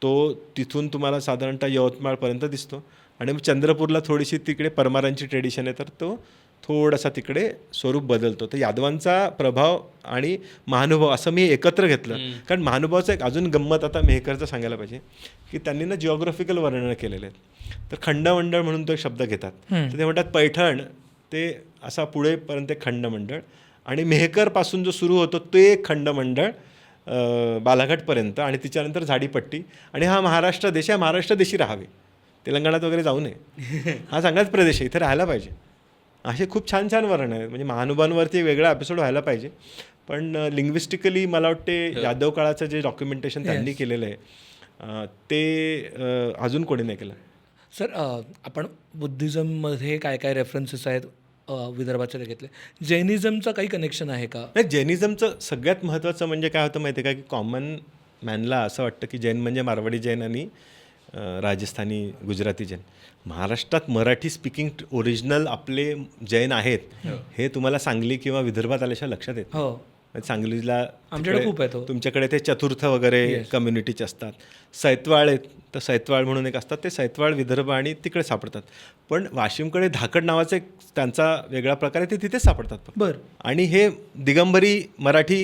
तो तिथून तुम्हाला साधारणतः यवतमाळपर्यंत दिसतो आणि मग चंद्रपूरला थोडीशी तिकडे परमारांची ट्रेडिशन आहे तर तो थोडासा तिकडे स्वरूप बदलतो. तर यादवांचा प्रभाव आणि महानुभाव असं मी एकत्र घेतलं. कारण महानुभावाचं एक अजून गंमत आता मेहकरचं सांगायला पाहिजे की त्यांनी ना जिओग्राफिकल वर्णनं केलेले आहेत. तर खंडमंडळ म्हणून तो एक शब्द घेतात. तर ते म्हणतात पैठण ते असा पुढेपर्यंत एक खंडमंडळ आणि मेहकरपासून जो सुरू होतो ते एक खंडमंडळ बालाघाटपर्यंत आणि तिच्यानंतर झाडीपट्टी आणि हा महाराष्ट्र देश आहे. महाराष्ट्र देशी राहावे, तेलंगणात वगैरे जाऊ नये. हा चांगलाच प्रदेश आहे, इथे राहायला पाहिजे. असे खूप छान छान वर्ण आहेत. म्हणजे महानुभावांवरती एक वेगळा एपिसोड व्हायला पाहिजे. पण लिंग्विस्टिकली मला वाटते यादव काळाचं जे डॉक्युमेंटेशन त्यांनी केलेलं आहे ते अजून कोणी नाही केलं. सर आपण बुद्धिझममध्ये काय काय रेफरन्सेस आहेत विदर्भाचे ते घेतले. जैनिझमचं काही कनेक्शन आहे का? नाही, जैनिझमचं सगळ्यात महत्त्वाचं म्हणजे काय होतं माहिती आहे का की कॉमन मॅनला असं वाटतं की जैन म्हणजे मारवाडी जैन आणि राजस्थानी गुजराती जैन. महाराष्ट्रात मराठी स्पीकिंग ओरिजिनल आपले जैन आहेत हे तुम्हाला सांगली किंवा विदर्भात आल्याशिवाय लक्षात येत. हो, सांगलीला आमच्याकडे खूप आहेत. तुमच्याकडे ते चतुर्थ वगैरे कम्युनिटीचे असतात. सैतवाळ आहेत तर सैतवाळ म्हणून एक असतात, ते सैतवाळ विदर्भ आणि तिकडे सापडतात. पण वाशिमकडे धाकड नावाचा एक त्यांचा वेगळा प्रकार आहे, ते तिथेच सापडतात. बरं. आणि हे दिगंबरी मराठी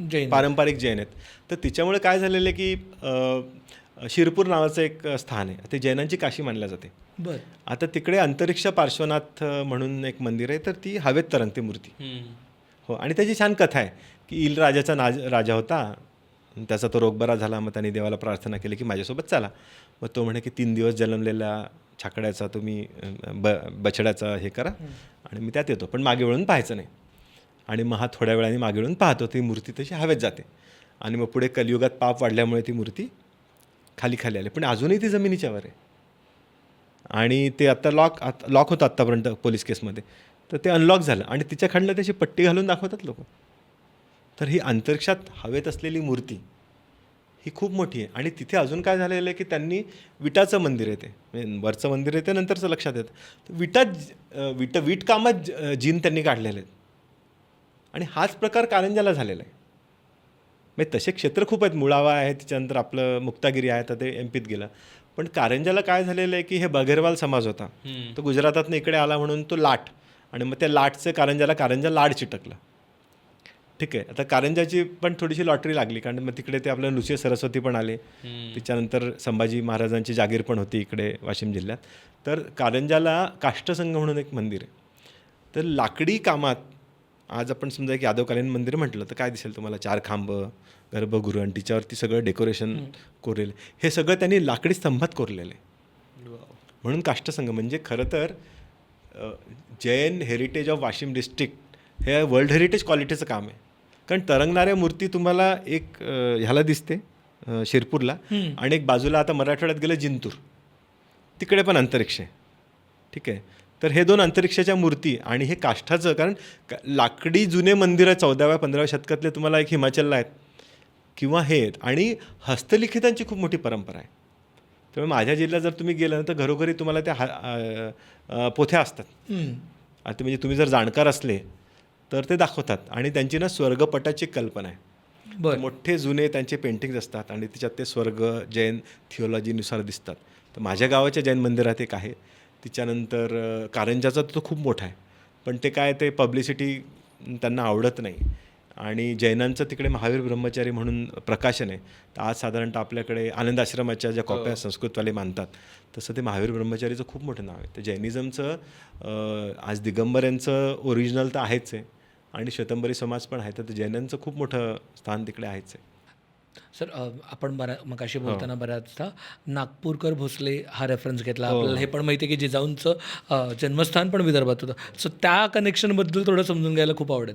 जैन पारंपरिक जैन आहेत. तर तिच्यामुळे काय झालेलं आहे की शिरपूर नावाचं एक स्थान आहे, ते जैनांची काशी मानल्या जाते. बरं. आता तिकडे अंतरिक्ष पार्श्वनाथ म्हणून एक मंदिर आहे, तर ती हवेत तरंगते मूर्ती. हो, आणि त्याची छान कथा आहे की इल राजाचा राजा होता, त्याचा तो रोग बरा झाला. मग त्यांनी देवाला प्रार्थना केली की माझ्यासोबत चला. मग तो म्हणे की 3 दिवस जन्मलेल्या छाकड्याचा तुम्ही बछड्याचा हे करा आणि मी त्यात येतो, पण मागे वळून पाहायचं नाही. आणि मग हा थोड्या वेळाने मागे वळून पाहतो, ती मूर्ती तशी हवेत जाते. आणि मग पुढे कलियुगात पाप वाढल्यामुळे ती मूर्ती खाली खाली आली, पण अजूनही ती जमिनीच्या वर आहे. आणि ते आता लॉक होतं आत्तापर्यंत पोलीस केसमध्ये, तर ते अनलॉक झालं आणि तिच्याकडनं त्याची पट्टी घालून दाखवतात लोक. तर ही अंतरिक्षात हवेत असलेली मूर्ती ही खूप मोठी आहे. आणि तिथे अजून काय झालेलं आहे की त्यांनी विटाचं मंदिर आहे, ते म्हणजे वरचं मंदिर आहे ते नंतरचं लक्षात येतं. वीटकामात जीन त्यांनी काढलेले आहेत आणि हाच प्रकार कारंजाला झालेला आहे. म्हणजे तसे क्षेत्र खूप आहेत, मुळावा आहे, त्याच्यानंतर आपलं मुक्तागिरी आहे, तर ते एमपीत गेलं. पण कारंजाला काय झालेलं आहे की हे बघेरवाल समाज होता, तो गुजरातातनं इकडे आला म्हणून तो लाट, आणि मग त्या लाटचं कारंजा लाड चिटकलं. ठीक आहे, आता कारंजाची पण थोडीशी लॉटरी लागली, कारण मग तिकडे ते आपलं नृसिंह सरस्वती पण आले. त्याच्यानंतर संभाजी महाराजांची जागीर पण होती इकडे वाशिम जिल्ह्यात. तर कारंजाला काष्टसंघ म्हणून एक मंदिर आहे. तर लाकडी कामात आज आपण समजा एक यादवकालीन मंदिर म्हटलं तर काय दिसेल तुम्हाला? 4 खांब, गर्भगृह आणि तिच्यावरती सगळं डेकोरेशन कोरलेलं, हे सगळं त्यांनी लाकडी स्तंभात कोरलेलं आहे. म्हणून काष्टसंघ म्हणजे खरं तर Jain heritage of Washim district हे वर्ल्ड हेरिटेज क्वालिटीचं काम आहे. कारण तरंगणाऱ्या मूर्ती तुम्हाला एक ह्याला दिसते शिरपूरला, आणि एक बाजूला आता मराठवाड्यात गेलं जिंतूर, तिकडे पण अंतरिक्ष आहे. ठीक आहे, तर हे 2 अंतरिक्षाच्या मूर्ती आणि हे काष्ठाचं, कारण लाकडी जुने मंदिरं 14व्या-15व्या शतकातले तुम्हाला एक हिमाचलला आहेत किंवा हे आहेत. आणि हस्तलिखितांची खूप मोठी परंपरा आहे. त्यामुळे माझ्या जिल्ह्यात जर तुम्ही गेलं तर घरोघरी तुम्हाला त्या पोथ्या असतात. आता म्हणजे तुम्ही जर जाणकार असले तर ते दाखवतात. आणि त्यांची ना स्वर्गपटाची कल्पना आहे. बरं. मोठे जुने त्यांचे पेंटिंग्स असतात आणि त्याच्यात ते स्वर्ग जैन थिओलॉजीनुसार दिसतात. तर माझ्या गावाच्या जैन मंदिरात एक आहे. तिच्यानंतर कारंजाचा तो खूप मोठा आहे, पण ते काय ते पब्लिसिटी त्यांना आवडत नाही. आणि जैनांचं तिकडे महावीर ब्रह्मचारी म्हणून प्रकाशन आहे. तर आज साधारणतः आपल्याकडे आनंद आश्रमाच्या ज्या कॉप्या संस्कृतवाले मानतात, तसं ते महावीर ब्रह्मचारीचं खूप मोठं नाव आहे. तर जैनिझमचं आज दिगंबऱ्यांचं ओरिजिनल तर आहेच आहे आणि श्वेतंबरी समाज पण आहे, तर जैनांचं खूप मोठं स्थान तिकडे आहेच आहे. सर आपण मगाशी बोलताना बऱ्याचदा नागपूरकर भोसले हा रेफरन्स घेतला. आपल्याला हे पण माहिती आहे की जिजाऊंचं जन्मस्थान पण विदर्भात होतं. सो त्या कनेक्शनबद्दल थोडं समजून घ्यायला खूप आवडेल.